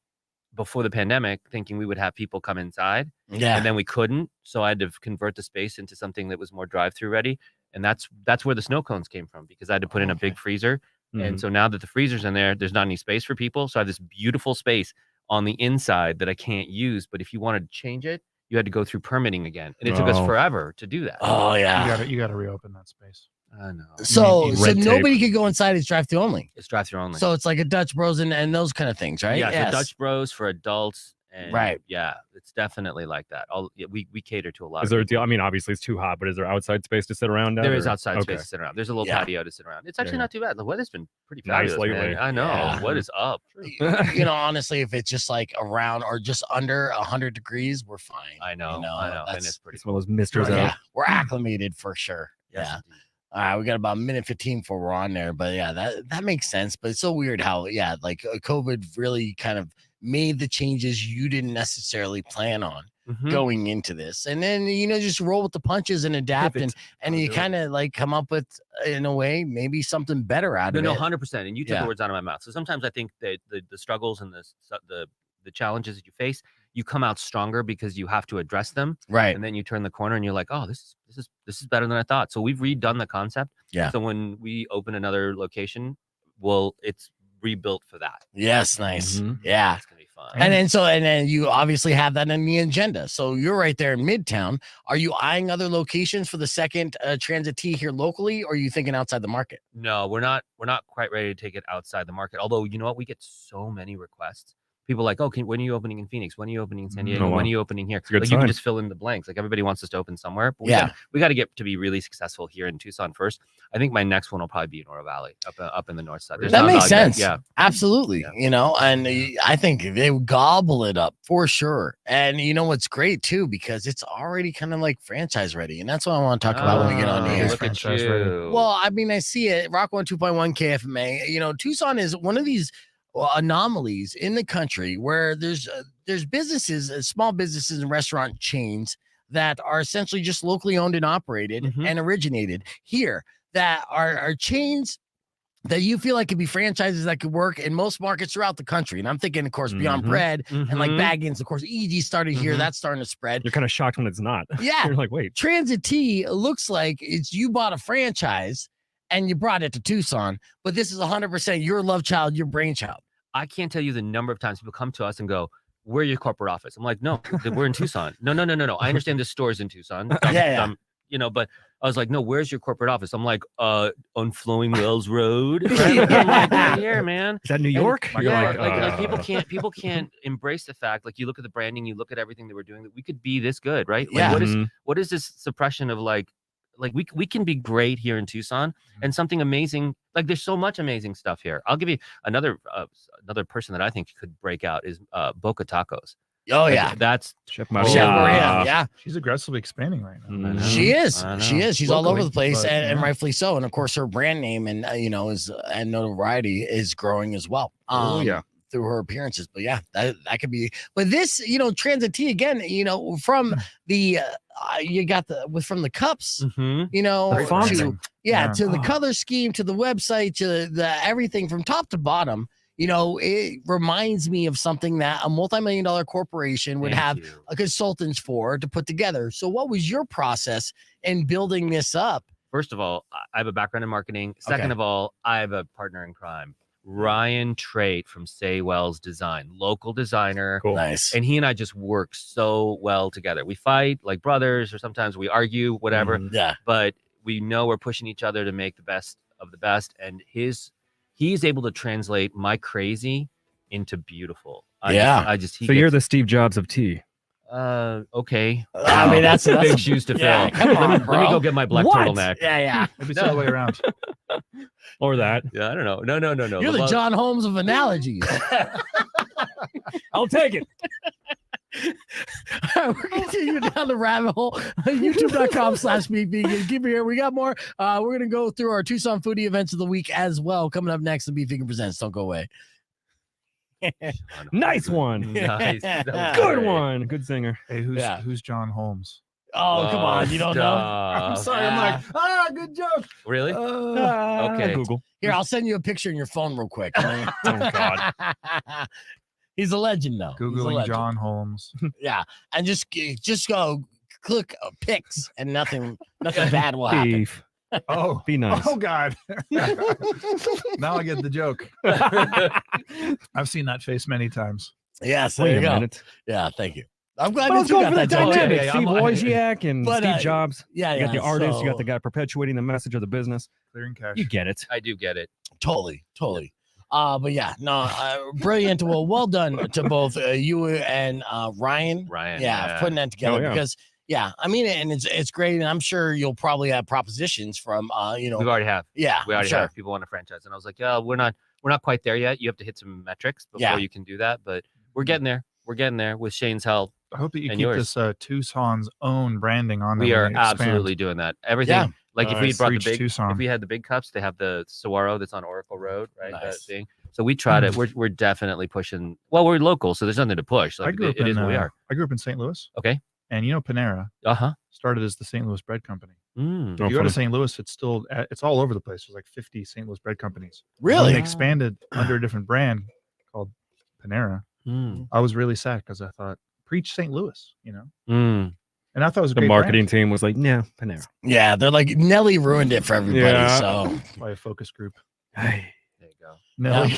Speaker 6: before the pandemic, thinking we would have people come inside,
Speaker 1: Yeah.
Speaker 6: and then we couldn't. So I had to convert the space into something that was more drive-through ready, and that's where the snow cones came from because I had to put in a big freezer. And so now that the freezer's in there, there's not any space for people. So I have this beautiful space on the inside that I can't use. But if you wanted to change it, you had to go through permitting again, and it took us
Speaker 7: Oh.
Speaker 6: forever to do that.
Speaker 1: Oh yeah.
Speaker 8: You gotta reopen that space.
Speaker 6: I know.
Speaker 1: So
Speaker 7: Red tape.
Speaker 1: nobody could go inside. It's drive-through only.
Speaker 6: It's drive-through only.
Speaker 1: So it's like a Dutch Bros and those kind of things, right?
Speaker 6: Yeah,
Speaker 1: Yes.
Speaker 6: so Dutch Bros for adults. And
Speaker 1: Right.
Speaker 6: Yeah, it's definitely like that. We cater to a lot
Speaker 7: Is
Speaker 6: of
Speaker 7: there a
Speaker 6: people.
Speaker 7: deal? I mean, obviously it's too hot, but is there outside space to sit around?
Speaker 6: There
Speaker 7: at,
Speaker 6: is
Speaker 7: or-
Speaker 6: outside
Speaker 7: okay.
Speaker 6: space to sit around. There's a little
Speaker 1: Yeah.
Speaker 6: patio to sit around. It's actually
Speaker 7: Yeah.
Speaker 6: not too bad. The weather's been pretty
Speaker 7: Nice
Speaker 6: fabulous.
Speaker 7: lately.
Speaker 6: Man. I know.
Speaker 1: Yeah.
Speaker 6: What is up?
Speaker 1: You know, honestly, if it's just like around or just under 100 degrees, we're fine.
Speaker 6: I know.
Speaker 1: You know,
Speaker 6: I know. And
Speaker 1: that's-
Speaker 6: it's pretty
Speaker 7: It's one of those misters
Speaker 1: Yeah,
Speaker 7: out.
Speaker 1: we're acclimated for sure.
Speaker 6: Yes,
Speaker 1: Yeah.
Speaker 6: indeed.
Speaker 1: All right, we got about a minute 15 before we're on there, but yeah, that makes sense. But it's so weird how like COVID really kind of made the changes you didn't necessarily plan on
Speaker 6: Mhm.
Speaker 1: going into this, and then just roll with the punches and adapt, and you
Speaker 6: do it.
Speaker 1: kind of like come up with in a way maybe something better out
Speaker 6: No,
Speaker 1: of
Speaker 6: no,
Speaker 1: it.
Speaker 6: 100%. And you took
Speaker 1: Yeah.
Speaker 6: the words out of my mouth. So sometimes I think that the struggles and the challenges that you face, you come out stronger because you have to address them.
Speaker 1: Right.
Speaker 6: And then you turn the corner and you're like, oh, this is better than I thought. So we've redone the concept.
Speaker 1: Yeah.
Speaker 6: So when we open another location, it's rebuilt for that.
Speaker 1: Yes, nice. Yeah.
Speaker 6: It's gonna be fun.
Speaker 1: And then you obviously have that in the agenda. So you're right there in Midtown. Are you eyeing other locations for the second Transit T here locally, or are you thinking outside the market?
Speaker 6: No, we're not quite ready to take it outside the market. Although, you know what? We get so many requests. People like, oh, when are you opening in Phoenix? When are you opening in San Diego? When are you opening here? Like, you can just fill in the blanks. Like, everybody wants us to open somewhere. But we got to get to be really successful here in Tucson first. I think my next one will probably be in Oro Valley, up in the north side.
Speaker 1: That makes sense.
Speaker 6: Yeah,
Speaker 1: absolutely.
Speaker 6: Yeah.
Speaker 1: You know, and I think they would gobble it up for sure. And you know what's great too, because it's already kind of like franchise ready, and that's what I want to talk about when we get on the air.
Speaker 6: Look at you.
Speaker 1: Well, I mean, I see it. Rock 102.1 KFMA. You know, Tucson is one of these anomalies in the country where there's businesses, small businesses and restaurant chains that are essentially just locally owned and operated and originated here, that are chains that you feel like could be franchises that could work in most markets throughout the country. And I'm thinking, of course, Beyond Bread and like Baggins, of course, EG started here. That's starting to spread.
Speaker 7: You're kind of shocked when it's not.
Speaker 1: Yeah.
Speaker 7: You're like, wait.
Speaker 1: Transit T looks like it's you bought a franchise and you brought it to Tucson, but this is 100% your love child, your brainchild.
Speaker 6: I can't tell you the number of times people come to us and go, "Where's your corporate office?" I'm like, "No, we're in Tucson." No. I understand the store's in Tucson. You know, but I was like, "No, where's your corporate office?" I'm like, "On Flowing Wells Road." Right? I'm like, right here, man.
Speaker 7: Is that New York?
Speaker 6: And, like people can't embrace the fact. Like, you look at the branding, you look at everything that we're doing, that we could be this good, right? Like, what is this suppression of like we can be great here in Tucson, and something amazing. Like, there's so much amazing stuff here. I'll give you another person that I think could break out is Boca Tacos.
Speaker 1: Oh yeah,
Speaker 6: that's
Speaker 7: Chef
Speaker 1: Maria. Yeah,
Speaker 8: she's aggressively expanding right now.
Speaker 1: She is. She's all over the place,
Speaker 8: but,
Speaker 1: and rightfully so. And of course, her brand name and and notoriety is growing as well. Through her appearances. But yeah, that could be. But this, Transit T again, from the you got from the cups, to the color scheme, to the website, to the everything from top to bottom. It reminds me of something that a multi-million-dollar corporation would have consultants for to put together. So what was your process in building this up?
Speaker 6: First of all, I have a background in marketing. Second of all, I have a partner in crime, Ryan Trait from Say Wells Design, local designer.
Speaker 1: Cool. Nice.
Speaker 6: And he and I just work so well together. We fight like brothers, or sometimes we argue, whatever. But we know we're pushing each other to make the best of the best. And he's able to translate my crazy into beautiful. So
Speaker 7: you're the Steve Jobs of tea.
Speaker 6: Okay.
Speaker 1: I mean, that's
Speaker 6: big shoes to fill.
Speaker 1: Yeah, come on, bro.
Speaker 6: Let me go get my black turtleneck.
Speaker 1: Yeah.
Speaker 8: Maybe it's the other way around.
Speaker 7: Or that.
Speaker 6: Yeah, I don't know. No.
Speaker 1: You're the John Holmes of analogies.
Speaker 7: I'll take it.
Speaker 1: All right, we're continuing down the rabbit hole. YouTube.com/BeefVegan. Keep it here. We got more. We're going to go through our Tucson Foodie events of the week as well. Coming up next, the Beef Vegan Presents. Don't go away.
Speaker 7: Nice one.
Speaker 6: Nice.
Speaker 7: Good one. Good singer.
Speaker 8: Hey, who's John Holmes?
Speaker 1: Oh, come on. You don't know?
Speaker 8: I'm sorry. I'm like, good joke.
Speaker 6: Really? Okay.
Speaker 7: Google.
Speaker 1: Here, I'll send you a picture in your phone real quick.
Speaker 7: Oh, God.
Speaker 1: He's a legend, though.
Speaker 8: Googling John Holmes.
Speaker 1: Yeah. And just go click pics and nothing bad will happen.
Speaker 7: Beef.
Speaker 8: Oh,
Speaker 7: be nice.
Speaker 8: Oh, God. Now I get the joke. I've seen that face many times.
Speaker 1: Yes, there
Speaker 7: Wait
Speaker 1: you
Speaker 7: a
Speaker 1: go.
Speaker 7: minute.
Speaker 1: Yeah, thank you. I'm glad
Speaker 7: Let's
Speaker 1: you
Speaker 7: go
Speaker 1: got
Speaker 7: for the
Speaker 1: that joke.
Speaker 7: dynamic. Steve Wozniak and Steve Jobs.
Speaker 1: You
Speaker 7: got the artist. You got the guy perpetuating the message of the business.
Speaker 8: Clearing cash.
Speaker 7: You get it.
Speaker 6: I do get it.
Speaker 1: Totally. But yeah, no, brilliant. Well done to both you and Ryan. Yeah, putting that together because I mean, and it's great, and I'm sure you'll probably have propositions from
Speaker 6: we already have.
Speaker 1: Yeah,
Speaker 6: we already have people want a franchise, and I was like, yeah, we're not quite there yet. You have to hit some metrics before you can do that, but we're getting there. We're getting there with Shane's help.
Speaker 8: I hope that you keep this Tucson's own branding on.
Speaker 6: We are absolutely doing that. Everything.
Speaker 1: Yeah.
Speaker 6: Like if we brought the big,
Speaker 8: Tucson.
Speaker 6: if we had the big cups, they have the saguaro that's on Oracle Road, right? Nice. That thing. So we tried it. We're definitely pushing. Well, we're local, so there's nothing to push. Like, it is what we are.
Speaker 8: I grew up in St. Louis.
Speaker 6: Okay.
Speaker 8: And Panera. Started as the St. Louis bread company. If you go to St. Louis, it's all over the place. There's like 50 St. Louis bread companies.
Speaker 1: Really?
Speaker 8: When they expanded under a different brand called Panera. I was really sad because I thought preach St. Louis, you know.
Speaker 6: Mm.
Speaker 8: And I thought it was a
Speaker 7: The
Speaker 8: great
Speaker 7: marketing
Speaker 8: brand.
Speaker 7: team was like, "Yeah, Panera."
Speaker 1: Yeah, they're like Nelly ruined it for everybody.
Speaker 7: Yeah.
Speaker 1: So
Speaker 8: by a focus group.
Speaker 7: Hey.
Speaker 6: There you go.
Speaker 8: Nelly.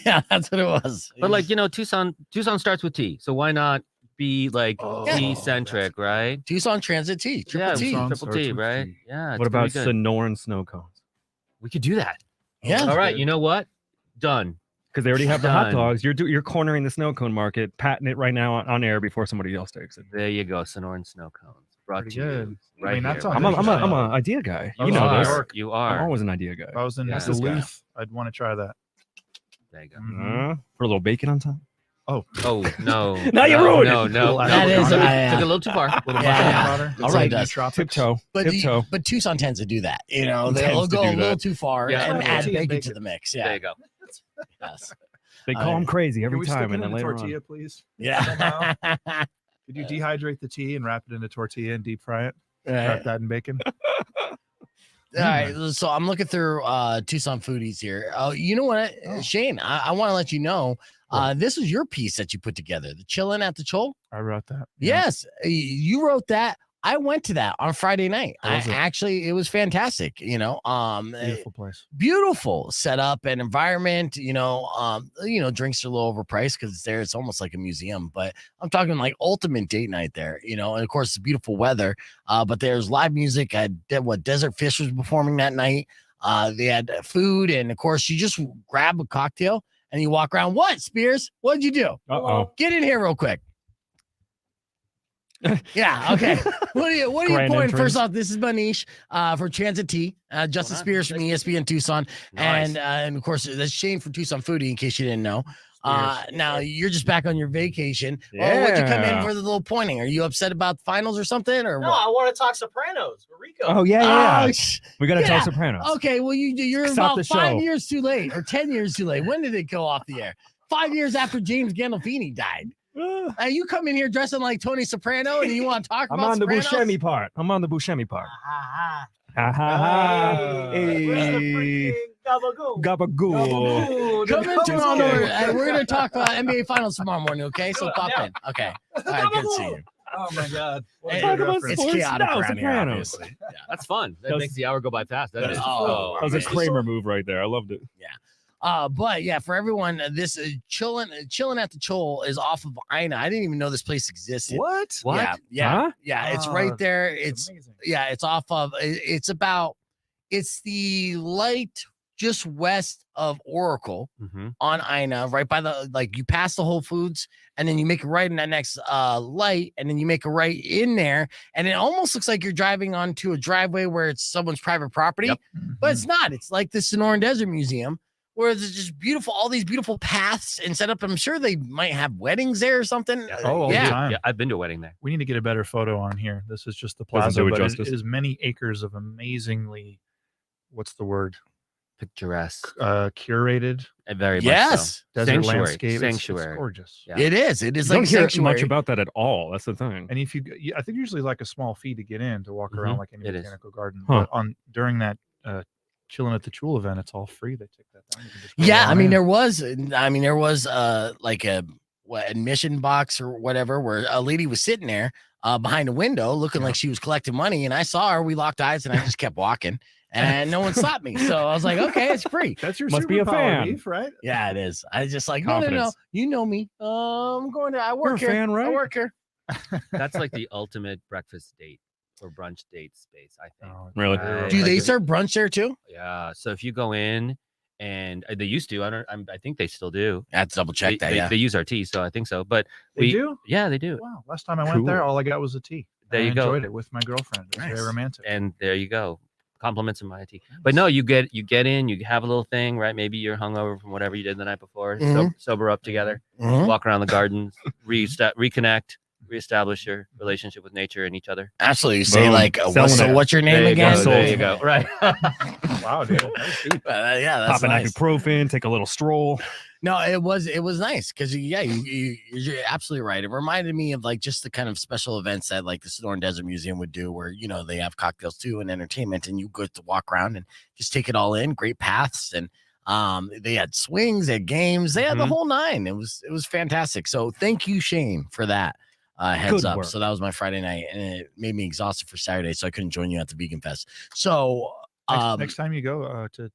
Speaker 1: yeah, that's what it was.
Speaker 6: But like, you know, Tucson starts with T. So why not be like
Speaker 8: Oh,
Speaker 6: T centric, right?
Speaker 1: Tucson Transit T, triple
Speaker 6: Yeah,
Speaker 1: T.
Speaker 8: Tucson
Speaker 6: triple
Speaker 8: starts
Speaker 6: T,
Speaker 8: with
Speaker 6: right?
Speaker 8: T.
Speaker 6: Yeah.
Speaker 7: What about Sonoran snow cones?
Speaker 6: We could do that.
Speaker 1: Yeah.
Speaker 6: All right. You know what? Done.
Speaker 7: Because they already have the hot
Speaker 6: Done.
Speaker 7: dogs. You're cornering the snow cone market, patent it right now on air before somebody else takes it.
Speaker 6: There you go. Sonoran snow cones. Brought
Speaker 8: Pretty
Speaker 6: to
Speaker 8: good.
Speaker 6: you. Right
Speaker 8: I mean, that's
Speaker 6: here.
Speaker 8: on
Speaker 7: I'm an idea guy.
Speaker 8: Oh,
Speaker 7: You know
Speaker 8: New
Speaker 7: this.
Speaker 8: York.
Speaker 6: You
Speaker 7: I'm
Speaker 6: are.
Speaker 7: always an idea guy.
Speaker 8: If I was in
Speaker 6: Yeah.
Speaker 8: Duluth, I'd want to try that.
Speaker 6: There you go.
Speaker 8: Mhm.
Speaker 7: Put a little bacon on top.
Speaker 8: Oh,
Speaker 6: Oh no!
Speaker 7: Now you
Speaker 6: no,
Speaker 7: ruined
Speaker 6: no,
Speaker 7: it.
Speaker 6: No,
Speaker 1: That
Speaker 6: no.
Speaker 1: is,
Speaker 6: Took
Speaker 1: I,
Speaker 6: it a little too far.
Speaker 1: Yeah. All right,
Speaker 8: Does
Speaker 1: does.
Speaker 7: Tiptoe.
Speaker 1: But
Speaker 7: Tiptoe.
Speaker 1: but Tucson tends to do that. You know,
Speaker 7: Tends
Speaker 1: they'll
Speaker 7: to
Speaker 1: go
Speaker 7: do
Speaker 1: a little
Speaker 7: that.
Speaker 1: too far
Speaker 6: Yeah.
Speaker 1: and
Speaker 8: Yeah.
Speaker 1: add
Speaker 8: Tortilla
Speaker 1: bacon to
Speaker 8: bacon.
Speaker 1: the mix.
Speaker 6: There
Speaker 1: Yeah.
Speaker 6: you go.
Speaker 1: Yes.
Speaker 7: They call them crazy
Speaker 8: Can
Speaker 7: every
Speaker 8: we stick
Speaker 7: time,
Speaker 8: it
Speaker 7: and
Speaker 8: in
Speaker 7: then
Speaker 8: a
Speaker 7: later
Speaker 8: tortilla, please?
Speaker 1: Yeah.
Speaker 8: Could you dehydrate the tea and wrap it in a tortilla and deep fry it?
Speaker 1: Right.
Speaker 8: Wrap that in bacon.
Speaker 1: All right, so I'm looking through Tucson Foodies here. Oh, you know what, Shane? I want to let you know this was your piece that you put together, the Chillin' at the Chol.
Speaker 8: I wrote that.
Speaker 1: Yes, you wrote that. I went to that on Friday night.
Speaker 8: How was it?
Speaker 1: Actually, it was fantastic. You know,
Speaker 8: Beautiful place.
Speaker 1: beautiful setup and environment. You know, drinks are a little overpriced because it's there. It's almost like a museum, but I'm talking like ultimate date night there. You know, and of course, it's beautiful weather. But there's live music. Desert Fish was performing that night. They had food, and of course, you just grab a cocktail and you walk around. What, Spears? What'd you do?
Speaker 7: Uh-oh.
Speaker 1: Get in here real quick. Yeah. Okay. What are you
Speaker 7: Grand
Speaker 1: pointing?
Speaker 7: entrance.
Speaker 1: First off, this is Manish for Transit T, Justin Spears from ESPN Tucson,
Speaker 6: Nice.
Speaker 1: and of course that's Shane from Tucson Foodie. In case you didn't know, now you're just back on your vacation. Oh, what'd you come in
Speaker 7: Yeah.
Speaker 1: for the little pointing? Are you upset about the finals or something, or
Speaker 9: No,
Speaker 1: what?
Speaker 9: I want to talk Sopranos with Rico.
Speaker 7: Oh yeah.
Speaker 1: Oh,
Speaker 7: We gotta
Speaker 1: yeah.
Speaker 7: talk Sopranos.
Speaker 1: Okay, well you're
Speaker 7: Stop
Speaker 1: about
Speaker 7: the
Speaker 1: 5
Speaker 7: show.
Speaker 1: years too late, or 10 years too late. When did it go off the air? 5 years after James Gandolfini died. You come in here dressing like Tony Soprano, and you want to talk
Speaker 7: I'm
Speaker 1: about
Speaker 7: on the
Speaker 1: Sopranos?
Speaker 7: Buscemi part. I'm on the Buscemi part.
Speaker 9: Ha
Speaker 7: Ha ha
Speaker 9: ha.
Speaker 7: ha.
Speaker 9: Where's the
Speaker 7: Hey.
Speaker 9: freaking gabagool?
Speaker 7: Gabagool.
Speaker 9: Gabagool.
Speaker 1: Come in
Speaker 9: Gabagool.
Speaker 1: tomorrow morning. We're going to talk NBA Finals tomorrow morning, okay? So pop in. Okay. All right, good to see you.
Speaker 9: Oh my God.
Speaker 1: Hey,
Speaker 7: Talk about
Speaker 1: it's
Speaker 7: sports
Speaker 1: chaotic
Speaker 7: now,
Speaker 1: around here,
Speaker 7: Sopranos.
Speaker 1: obviously. Yeah.
Speaker 6: That's fun. That
Speaker 7: That was-
Speaker 6: makes the hour go by fast. That is.
Speaker 1: Oh,
Speaker 7: That was a
Speaker 1: man.
Speaker 7: Kramer move right there. I loved it.
Speaker 1: But yeah, for everyone, this chilling at the Chol is off of Ina. I didn't even know this place existed.
Speaker 8: What?
Speaker 6: What?
Speaker 1: Yeah, yeah,
Speaker 7: Huh?
Speaker 1: yeah. It's
Speaker 8: Ah,
Speaker 1: right there.
Speaker 8: It's
Speaker 1: It's
Speaker 8: amazing.
Speaker 1: yeah. It's off of. It's the light just west of Oracle
Speaker 6: Mm-hmm.
Speaker 1: on Ina, right by the you pass the Whole Foods, and then you make a right in that next light, and then you make a right in there, and it almost looks like you're driving onto a driveway where it's someone's private property,
Speaker 6: Yep.
Speaker 1: but it's not. It's like the Sonoran Desert Museum, where there's just all these beautiful paths and set up. I'm sure they might have weddings there or something.
Speaker 8: Oh, all the
Speaker 1: yeah.
Speaker 8: time.
Speaker 6: Yeah, I've been to a wedding there.
Speaker 8: We need to get a better photo on here. This is just the
Speaker 7: Doesn't
Speaker 8: plaza,
Speaker 7: do it
Speaker 8: but
Speaker 7: justice.
Speaker 8: it is many acres of amazingly, what's the word?
Speaker 6: Picturesque.
Speaker 8: Curated
Speaker 6: And very much
Speaker 1: Yes,
Speaker 6: so.
Speaker 8: desert
Speaker 6: Sanctuary.
Speaker 8: landscape. It's
Speaker 6: Sanctuary.
Speaker 8: gorgeous.
Speaker 6: Yeah.
Speaker 1: it is. It is
Speaker 7: You
Speaker 1: like
Speaker 7: don't
Speaker 1: a
Speaker 7: hear
Speaker 1: sanctuary.
Speaker 7: much about that at all. That's the thing.
Speaker 8: And if I think usually like a small fee to get in to walk around like any
Speaker 6: It is.
Speaker 8: botanical garden.
Speaker 7: Huh.
Speaker 8: But during that chilling at the Chul event, it's all free. They take that down. You can just go
Speaker 1: Yeah, I
Speaker 8: on
Speaker 1: mean
Speaker 8: in.
Speaker 1: there was like a admission box or whatever where a lady was sitting there behind a window looking like she was collecting money, and I saw her. We locked eyes, and I just kept walking, and no one stopped me. So I was like, okay, it's free.
Speaker 8: That's your
Speaker 7: Must be a
Speaker 8: superpower,
Speaker 7: fan.
Speaker 8: Beef, right?
Speaker 1: Yeah, it is. I just like no,
Speaker 7: Confidence.
Speaker 1: you know me. I'm going to. I work
Speaker 7: You're a
Speaker 1: here.
Speaker 7: fan, right?
Speaker 1: I work here.
Speaker 6: That's like the ultimate breakfast date or brunch date space, I think.
Speaker 8: Oh,
Speaker 7: Really?
Speaker 6: Right.
Speaker 1: Do
Speaker 6: Like
Speaker 1: they
Speaker 6: if-
Speaker 1: serve brunch there too?
Speaker 6: Yeah. So if you go in, and they used to, I think they still do.
Speaker 1: I have to double check that.
Speaker 6: They,
Speaker 1: Yeah.
Speaker 6: they use our tea, so I think so. But
Speaker 8: They
Speaker 6: we
Speaker 8: do?
Speaker 6: Yeah, they do.
Speaker 8: Wow. Last time I went there,
Speaker 7: Cool.
Speaker 8: all I got was a tea.
Speaker 6: There
Speaker 8: I
Speaker 6: you go.
Speaker 8: enjoyed it with my girlfriend. It was
Speaker 1: Nice.
Speaker 8: very romantic.
Speaker 6: And there you go. Compliments of my tea. But no, you get in, you have a little thing, right? Maybe you're hungover from whatever you did the night before.
Speaker 1: Mhm.
Speaker 6: Sober up together,
Speaker 1: Mhm.
Speaker 6: walk around the gardens, reconnect, reestablish your relationship with nature and each other.
Speaker 1: Absolutely. Say
Speaker 7: Boom.
Speaker 1: like,
Speaker 7: Selling
Speaker 1: so
Speaker 7: it.
Speaker 1: what's your name
Speaker 6: There you
Speaker 1: again?
Speaker 6: go. There you go. Right.
Speaker 8: Wow, dude. That was deep.
Speaker 1: Yeah, that's
Speaker 7: Pop an
Speaker 1: nice.
Speaker 7: ibuprofen, take a little stroll.
Speaker 1: No, it was nice because you're absolutely right. It reminded me of like just the kind of special events that like the Sonoran Desert Museum would do, where they have cocktails too and entertainment, and you get to walk around and just take it all in. Great paths, and they had swings, they had games, they had the
Speaker 6: Mhm.
Speaker 1: whole nine. It was fantastic. So thank you, Shane, for that. heads
Speaker 7: Good
Speaker 1: up.
Speaker 7: work.
Speaker 1: So that was my Friday night, and it made me exhausted for Saturday, so I couldn't join you at the Vegan Fest. So
Speaker 8: Next time you go to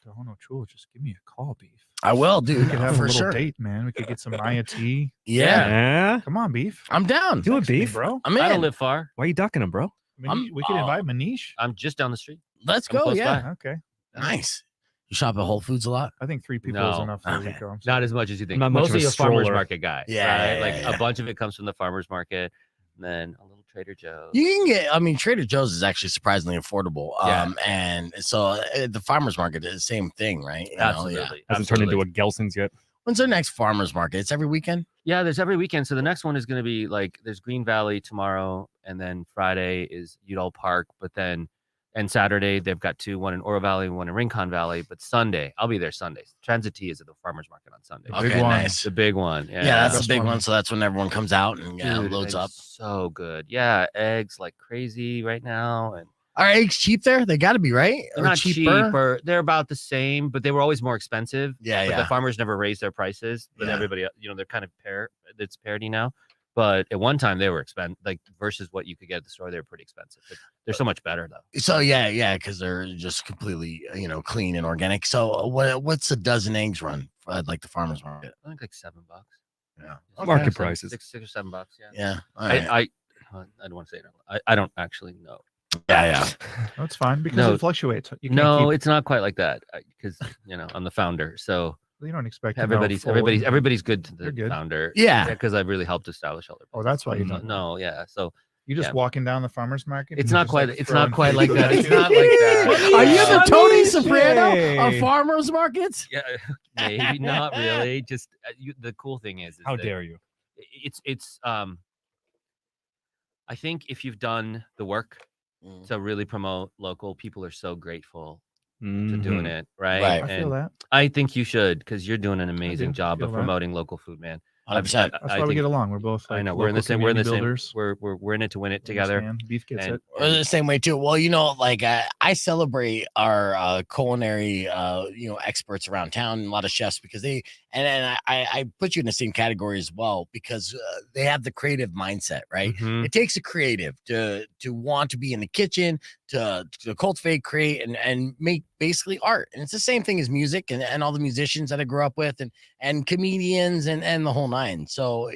Speaker 8: Hono Chul, just give me a call, Beef.
Speaker 1: I will,
Speaker 8: We
Speaker 1: dude.
Speaker 8: could have a
Speaker 1: for
Speaker 8: little
Speaker 1: sure.
Speaker 8: date, man. We could get some Maya tea.
Speaker 1: Yeah,
Speaker 7: Yeah.
Speaker 8: Come on, Beef.
Speaker 1: I'm down.
Speaker 7: Do it,
Speaker 8: Text me,
Speaker 7: Beef.
Speaker 8: bro.
Speaker 1: I'm in.
Speaker 6: I don't live far.
Speaker 7: Why are you ducking him, bro?
Speaker 8: We could invite Manish.
Speaker 6: I'm just down the street.
Speaker 1: Let's
Speaker 6: I'm
Speaker 1: go.
Speaker 6: close
Speaker 1: Yeah,
Speaker 6: by.
Speaker 8: Okay.
Speaker 1: nice. You shop at Whole Foods a lot?
Speaker 8: I think 3 people is
Speaker 6: No.
Speaker 8: enough for
Speaker 1: Okay.
Speaker 8: Rico. I'm
Speaker 6: Not
Speaker 8: sorry.
Speaker 6: as much as you think.
Speaker 7: Not much of
Speaker 6: Mostly
Speaker 7: a
Speaker 6: a farmer's
Speaker 7: stroller.
Speaker 6: market guy.
Speaker 1: Yeah,
Speaker 6: right? Like
Speaker 1: yeah.
Speaker 6: a bunch of it comes from the farmer's market, and then a little Trader Joe's.
Speaker 1: You can get, I mean, Trader Joe's is actually surprisingly affordable.
Speaker 6: Yeah.
Speaker 1: And so the farmer's market is the same thing, right? You know,
Speaker 6: Absolutely.
Speaker 1: yeah.
Speaker 7: Hasn't turned into a Gelson's yet.
Speaker 1: When's our next farmer's market? It's every weekend?
Speaker 6: Yeah, there's every weekend. So the next one is going to be like there's Green Valley tomorrow, and then Friday is Udall Park, but then and Saturday they've got 2, one in Oro Valley, one in Rincon Valley. But Sunday, I'll be there Sundays. Transit Tea is at the farmer's market on Sunday.
Speaker 8: Big
Speaker 1: Okay,
Speaker 8: one.
Speaker 1: nice.
Speaker 6: The big one.
Speaker 1: Yeah, that's
Speaker 8: Best
Speaker 1: the big
Speaker 8: one.
Speaker 1: one. So that's when everyone comes out and
Speaker 6: Dude,
Speaker 1: loads
Speaker 6: they're
Speaker 1: up.
Speaker 6: So good. Yeah, eggs like crazy right now, and
Speaker 1: Are eggs cheap there? They got to be, right?
Speaker 6: they're not cheap, or they're about the same, but they were always more expensive.
Speaker 1: Yeah,
Speaker 6: But
Speaker 1: yeah.
Speaker 6: the farmers never raised their prices, but
Speaker 1: Yeah.
Speaker 6: everybody, they're kind of it's parity now. But at one time they were expensive, like versus what you could get at the store, they were pretty expensive. But they're so much better though.
Speaker 1: So yeah, because they're just completely, clean and organic. So what's a dozen eggs run for, like the farmer's market?
Speaker 6: I think like $7.
Speaker 1: Yeah.
Speaker 7: Market
Speaker 6: Seven-
Speaker 7: prices.
Speaker 6: six or $7. Yeah.
Speaker 1: Yeah. All right.
Speaker 6: I don't want to say it. I don't actually know.
Speaker 1: yeah.
Speaker 8: That's fine because
Speaker 6: No.
Speaker 8: it fluctuates. You can't
Speaker 6: No,
Speaker 8: keep-
Speaker 6: it's not quite like that because I'm the founder, so
Speaker 8: you don't expect to know
Speaker 6: everybody's
Speaker 8: forward.
Speaker 6: good to the
Speaker 8: You're good.
Speaker 6: founder.
Speaker 1: Yeah.
Speaker 6: because I've really helped establish other.
Speaker 8: Oh, that's why you
Speaker 6: No,
Speaker 8: don't.
Speaker 6: no, yeah. So
Speaker 8: You just
Speaker 6: yeah.
Speaker 8: walking down the farmer's market.
Speaker 6: It's
Speaker 8: and
Speaker 6: not
Speaker 8: just,
Speaker 6: quite.
Speaker 8: like,
Speaker 6: It's
Speaker 8: throwing
Speaker 6: not quite like
Speaker 8: food
Speaker 6: that.
Speaker 8: at
Speaker 6: It's
Speaker 8: you?
Speaker 6: not like that.
Speaker 1: Are you the Tony Soprano
Speaker 7: Yay.
Speaker 1: of farmers markets?
Speaker 6: Yeah, maybe not really. Just the cool thing is
Speaker 7: How
Speaker 6: that
Speaker 7: dare you?
Speaker 6: it's I think if you've done the work to really promote local, people are so grateful to doing it, right?
Speaker 1: Right.
Speaker 8: I feel that.
Speaker 6: I think you should because you're doing an amazing job
Speaker 8: feel
Speaker 6: of
Speaker 8: that.
Speaker 6: promoting local food, man.
Speaker 1: 100%.
Speaker 8: That's why we get along. We're both.
Speaker 6: I
Speaker 8: Like,
Speaker 6: know we're in the
Speaker 8: local
Speaker 6: same. We're in the same.
Speaker 8: community builders.
Speaker 6: We're in it to win it
Speaker 8: We
Speaker 6: together.
Speaker 8: understand. Beef gets
Speaker 6: And-
Speaker 8: it.
Speaker 1: We're the same way too. Well, like I celebrate our culinary, experts around town, and a lot of chefs because I put you in the same category as well because they have the creative mindset, right?
Speaker 6: Mhm.
Speaker 1: It takes a creative to want to be in the kitchen, to cultivate, create, and make basically art. And it's the same thing as music and all the musicians that I grew up with and comedians and the whole nine. So,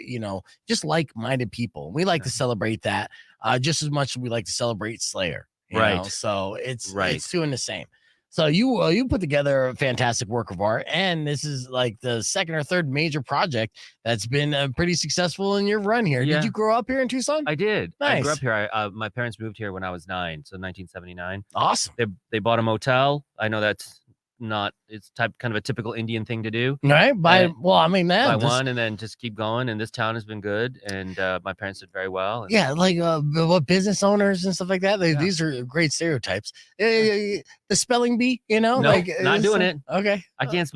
Speaker 1: just like-minded people. We like to celebrate that just as much as we like to celebrate Slayer. you
Speaker 6: Right.
Speaker 1: know? So it's
Speaker 6: Right.
Speaker 1: doing the same. So you put together a fantastic work of art, and this is like the second or third major project that's been pretty successful in your run here.
Speaker 6: Yeah.
Speaker 1: Did you grow up here in Tucson?
Speaker 6: I did. I grew
Speaker 1: Nice.
Speaker 6: up here. My parents moved here when I was 9, so 1979.
Speaker 1: Awesome.
Speaker 6: They bought a motel. I know that's not. It's kind of a typical Indian thing to do.
Speaker 1: All right. Buy
Speaker 6: And- Buy
Speaker 1: this-
Speaker 6: one and then just keep going. And this town has been good, and my parents did very well. And
Speaker 1: Yeah, like what business owners and stuff like that.
Speaker 6: Yeah.
Speaker 1: These are great stereotypes. The spelling bee,
Speaker 6: No,
Speaker 1: like
Speaker 6: not doing
Speaker 1: it's- Okay.
Speaker 6: I can't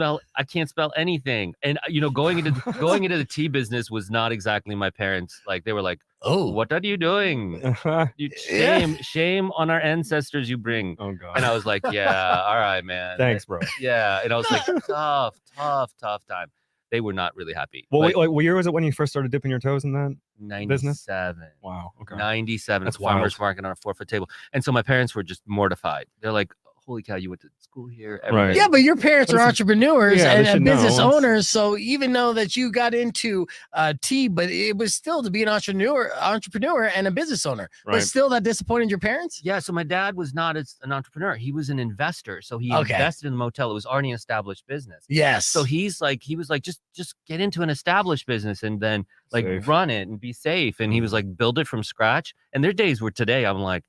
Speaker 6: spell anything. And going into the tea business was not exactly my parents. Like they were like,
Speaker 1: Oh,
Speaker 6: "What are you doing? Shame on our ancestors you bring."
Speaker 7: Oh god.
Speaker 6: And I was like, "Yeah, all right, man.
Speaker 7: Thanks, bro.
Speaker 6: Yeah." And I was like, tough time. They were not really happy.
Speaker 7: Well,
Speaker 6: But
Speaker 7: wait, like, what year was it when you first started dipping your toes in that?
Speaker 6: 97.
Speaker 7: Wow. Okay.
Speaker 6: 97
Speaker 7: That's
Speaker 6: at the farmer's
Speaker 7: wild.
Speaker 6: market on a 4-foot table. And so my parents were just mortified. They're like, "Holy cow, you went to school here every
Speaker 7: Right.
Speaker 6: day."
Speaker 1: yeah, but your parents
Speaker 7: But
Speaker 1: are
Speaker 7: it's-
Speaker 1: entrepreneurs
Speaker 7: yeah, they
Speaker 1: and
Speaker 7: should
Speaker 1: business
Speaker 7: know.
Speaker 1: owners. So even though that you got into tea, but it was still to be an entrepreneur and a business owner. But
Speaker 7: Right.
Speaker 1: still, that disappointed your parents.
Speaker 6: Yeah, so my dad was not an entrepreneur. He was an investor. So he
Speaker 1: Okay.
Speaker 6: invested in the motel. It was already an established business.
Speaker 1: Yes.
Speaker 6: So he was like, just get into an established business and then like
Speaker 7: Safe.
Speaker 6: run it and be safe. And he was like, build it from scratch. And their days were today. I'm like,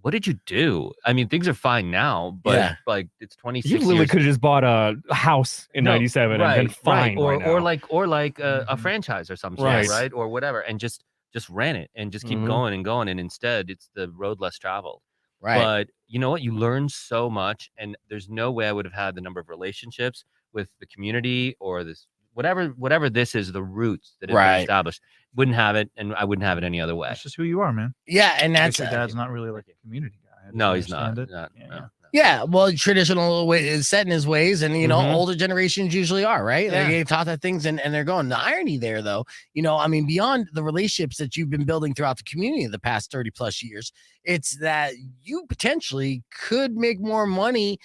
Speaker 6: what did you do? I mean, things are fine now, but
Speaker 1: Yeah.
Speaker 6: like it's 26
Speaker 7: You literally
Speaker 6: years.
Speaker 7: could have just bought a house in
Speaker 6: No,
Speaker 7: '97 and been fine.
Speaker 6: Or
Speaker 7: right now.
Speaker 6: or like a
Speaker 8: Mhm.
Speaker 6: franchise or something,
Speaker 7: Right.
Speaker 6: right? Or whatever, and just ran it and just keep
Speaker 7: Mhm.
Speaker 6: going and going. And instead, it's the road less traveled.
Speaker 1: right.
Speaker 6: But you know what? You learn so much, and there's no way I would have had the number of relationships with the community or this whatever this is, the roots that have
Speaker 1: Right.
Speaker 6: been established. Wouldn't have it, and I wouldn't have it any other way.
Speaker 8: That's just who you are, man.
Speaker 1: Yeah, and
Speaker 8: I
Speaker 1: that's
Speaker 8: guess your dad's not really like a community guy. I
Speaker 6: No,
Speaker 8: didn't
Speaker 6: he's not.
Speaker 8: understand it.
Speaker 6: Not
Speaker 8: Yeah,
Speaker 6: no,
Speaker 8: yeah.
Speaker 6: no.
Speaker 1: Yeah, well, traditional way is set in his ways, and you know,
Speaker 6: Mhm.
Speaker 1: older generations usually are, right?
Speaker 6: Yeah.
Speaker 1: They get taught that things, and they're going. The irony there, though, you know, I mean, beyond the relationships that you've been building throughout the community the past 30 plus years, it's that you potentially could make more money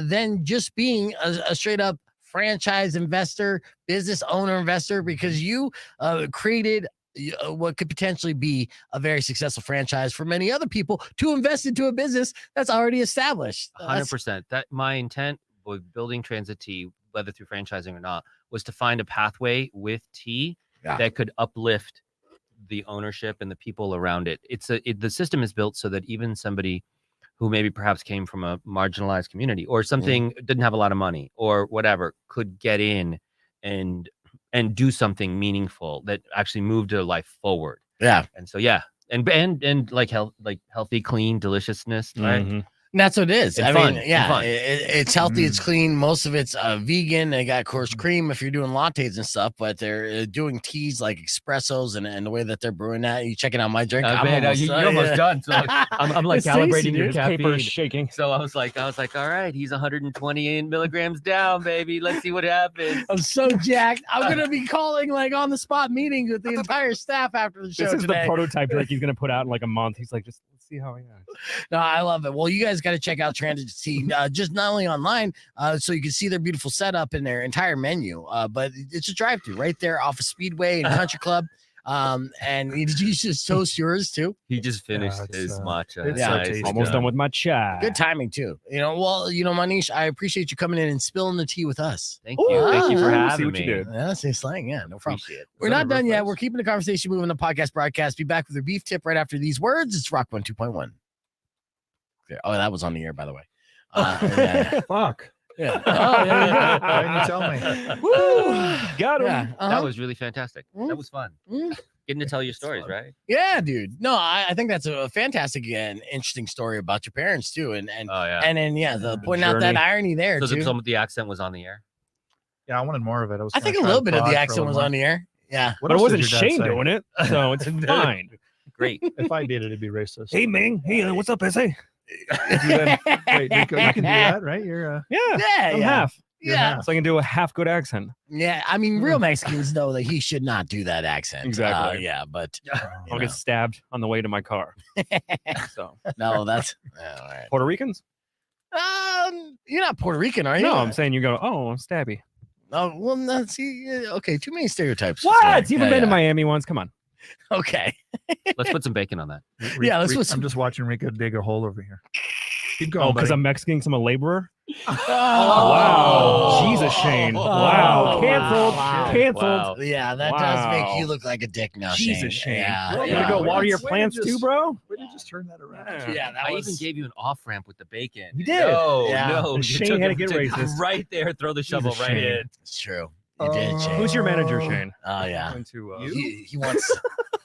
Speaker 1: than just being a straight up franchise investor, business owner investor, because you created what could potentially be a very successful franchise for many other people to invest into a business that's already established.
Speaker 6: 100%. That my intent with building Transit Tea, whether through franchising or not, was to find a pathway with tea that could uplift the ownership and the people around it. The system is built so that even somebody who maybe perhaps came from a marginalized community or something, didn't have a lot of money or whatever, could get in and do something meaningful that actually moved their life forward.
Speaker 1: Yeah.
Speaker 6: And so and like healthy, clean deliciousness, right?
Speaker 1: And that's what it is.
Speaker 6: And
Speaker 1: I
Speaker 6: fun,
Speaker 1: mean,
Speaker 6: and
Speaker 1: yeah,
Speaker 6: fun.
Speaker 1: it's healthy, it's clean. Most of it's vegan. They got coarse cream if you're doing lattes and stuff, but they're doing teas like espressos and the way that they're brewing that. You checking out my drink? I'm almost,
Speaker 6: you're almost done. So I'm like
Speaker 7: It's tasty,
Speaker 6: calibrating
Speaker 7: dude.
Speaker 6: your
Speaker 7: His paper
Speaker 6: caffeine.
Speaker 7: is shaking.
Speaker 6: So I was like, all right, he's 128 milligrams down, baby. Let's see what happens.
Speaker 1: I'm so jacked. I'm gonna be calling like on the spot meetings with the entire staff after the show
Speaker 7: This is
Speaker 1: today.
Speaker 7: the prototype drink he's gonna put out in like a month. He's like, just let's see how he acts.
Speaker 1: No, I love it. Well, you guys got to check out Transit Tea, just not only online, so you can see their beautiful setup and their entire menu, but it's a drive-through right there off of Speedway and Country Club. And did you just toast yours too?
Speaker 6: He just finished
Speaker 8: it's,
Speaker 6: his matcha.
Speaker 8: it's
Speaker 1: so
Speaker 6: Nice.
Speaker 8: tasty.
Speaker 7: Almost done with my chai.
Speaker 1: Good timing too. You know, well, you know, Manish, I appreciate you coming in and spilling the tea with us.
Speaker 6: Thank you. Thank you for
Speaker 7: see
Speaker 6: having
Speaker 7: what
Speaker 6: me.
Speaker 7: you did.
Speaker 1: Yeah, that's a slang. Yeah, no problem.
Speaker 6: Appreciate it.
Speaker 1: We're not done yet. We're keeping the conversation moving. The podcast broadcast. Be back with your beef tip right after these words. It's Rock 102.1. Oh, that was on the air, by the way. Yeah.
Speaker 7: Fuck.
Speaker 1: Yeah.
Speaker 8: Why didn't you tell me?
Speaker 7: Woo! Got him.
Speaker 1: Yeah.
Speaker 6: That was really fantastic.
Speaker 1: Mm.
Speaker 6: That was fun.
Speaker 1: Mm.
Speaker 6: Getting to tell your stories, right?
Speaker 1: Yeah, dude. No, I think that's a fantastic and interesting story about your parents too, and
Speaker 6: Oh yeah.
Speaker 1: and then the pointing out
Speaker 7: journey.
Speaker 1: that irony there
Speaker 6: So
Speaker 1: too.
Speaker 6: some of the accent was on the air.
Speaker 8: Yeah, I wanted more of it.
Speaker 1: I think a little bit of the accent was on the air. Yeah.
Speaker 8: What
Speaker 7: But it
Speaker 8: else did
Speaker 7: wasn't
Speaker 8: your dad
Speaker 7: Shane
Speaker 8: say?
Speaker 7: doing it, so it's fine.
Speaker 6: Great.
Speaker 8: If I did it, it'd be racist.
Speaker 7: Hey, Ming. Hey, what's up, SA?
Speaker 8: Wait, Nico, you can do that, right? You're
Speaker 7: Yeah,
Speaker 1: Yeah,
Speaker 7: I'm
Speaker 1: yeah.
Speaker 7: half.
Speaker 1: Yeah.
Speaker 7: So I can do a half good accent.
Speaker 1: Yeah. I mean, real Mexicans know that he should not do that accent.
Speaker 7: Exactly.
Speaker 1: Yeah, but
Speaker 7: I'll
Speaker 1: know.
Speaker 7: get stabbed on the way to my car. So
Speaker 1: no, that's all right.
Speaker 7: Puerto Ricans?
Speaker 1: You're not Puerto Rican, are you?
Speaker 7: No, I'm saying you go, oh, stabby.
Speaker 1: Oh, well, no, see, okay, too many stereotypes.
Speaker 7: What? You haven't
Speaker 1: Yeah,
Speaker 7: been to
Speaker 1: yeah.
Speaker 7: Miami once? Come on.
Speaker 1: Okay.
Speaker 6: Let's put some bacon on that.
Speaker 1: Yeah, let's put some-
Speaker 8: I'm just watching Rico dig a hole over here. Keep going,
Speaker 7: Oh, because
Speaker 8: buddy.
Speaker 7: I'm Mexican, so I'm a laborer?
Speaker 1: Oh,
Speaker 7: Wow. Jesus, Shane. Wow. Canceled.
Speaker 1: wow.
Speaker 7: Canceled.
Speaker 6: Wow.
Speaker 1: Yeah, that does make
Speaker 7: Wow.
Speaker 1: you look like a dick now,
Speaker 7: Jesus, Shane.
Speaker 1: Yeah,
Speaker 7: You
Speaker 1: yeah.
Speaker 7: gotta go water your
Speaker 8: Way to
Speaker 7: plants
Speaker 8: just-
Speaker 7: too, bro?
Speaker 8: Way to just turn that around.
Speaker 1: Yeah, that
Speaker 6: I
Speaker 1: was
Speaker 6: even gave you an off ramp with the bacon.
Speaker 7: You did?
Speaker 6: No,
Speaker 1: Yeah.
Speaker 6: no.
Speaker 7: And
Speaker 6: you
Speaker 7: Shane
Speaker 6: took
Speaker 7: had
Speaker 6: him
Speaker 7: to get racist.
Speaker 6: right there. Throw the shovel right
Speaker 7: Shane.
Speaker 6: in.
Speaker 1: It's true. You did, Shane.
Speaker 7: Who's your manager, Shane?
Speaker 1: Oh yeah.
Speaker 7: Going to,
Speaker 1: He wants.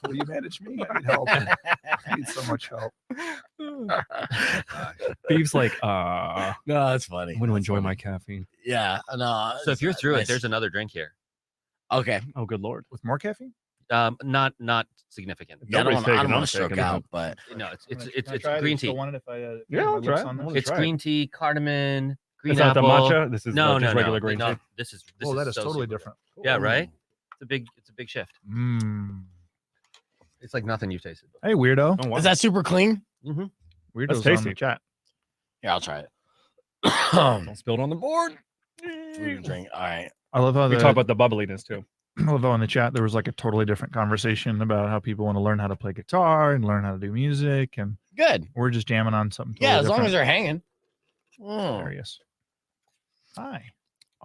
Speaker 8: Will you manage me? I need help. I need so much help.
Speaker 7: Beef's like,
Speaker 1: No, that's funny.
Speaker 7: I'm going to enjoy my caffeine.
Speaker 1: Yeah. No.
Speaker 6: So if you're through
Speaker 1: nice.
Speaker 6: it, there's another drink here.
Speaker 1: Okay.
Speaker 7: Oh, good Lord.
Speaker 8: With more caffeine?
Speaker 6: Not significant.
Speaker 1: Yeah, I don't
Speaker 7: Nobody's taking
Speaker 1: want
Speaker 7: I'm
Speaker 1: to stroke
Speaker 7: taking
Speaker 1: out, but
Speaker 6: No, it's
Speaker 8: Can
Speaker 6: it's
Speaker 8: I try it?
Speaker 6: green
Speaker 8: You still
Speaker 6: tea.
Speaker 8: want it if I,
Speaker 7: Yeah,
Speaker 8: put my
Speaker 7: I'll
Speaker 8: lips
Speaker 7: try it.
Speaker 8: on this?
Speaker 7: I'll
Speaker 6: It's
Speaker 7: try it.
Speaker 6: green tea, cardamom, green
Speaker 7: It's not
Speaker 6: apple.
Speaker 7: the matcha? This is
Speaker 6: No,
Speaker 7: just
Speaker 6: no,
Speaker 7: regular
Speaker 6: no.
Speaker 7: green
Speaker 6: No,
Speaker 7: tea?
Speaker 6: this is
Speaker 8: Oh, that is
Speaker 6: so
Speaker 8: totally
Speaker 6: super
Speaker 8: different.
Speaker 6: good. Yeah, right. It's a big shift.
Speaker 8: Mm.
Speaker 6: It's like nothing you've tasted.
Speaker 8: Hey, weirdo.
Speaker 7: Oh, wow.
Speaker 1: is that super clean?
Speaker 8: Weirdo's on
Speaker 7: tasty.
Speaker 8: the chat.
Speaker 1: Here, I'll try it.
Speaker 7: Don't spill it on the board.
Speaker 1: Food and drink. All right.
Speaker 8: I love how
Speaker 7: We
Speaker 8: the,
Speaker 7: talk about the bubbliness too.
Speaker 8: I love how in the chat there was like a totally different conversation about how people want to learn how to play guitar and learn how to do music, and
Speaker 1: Good.
Speaker 8: we're just jamming on something.
Speaker 1: Yeah,
Speaker 8: Totally
Speaker 1: as long as
Speaker 8: different.
Speaker 1: they're hanging. Mm,
Speaker 8: Hilarious. Hi.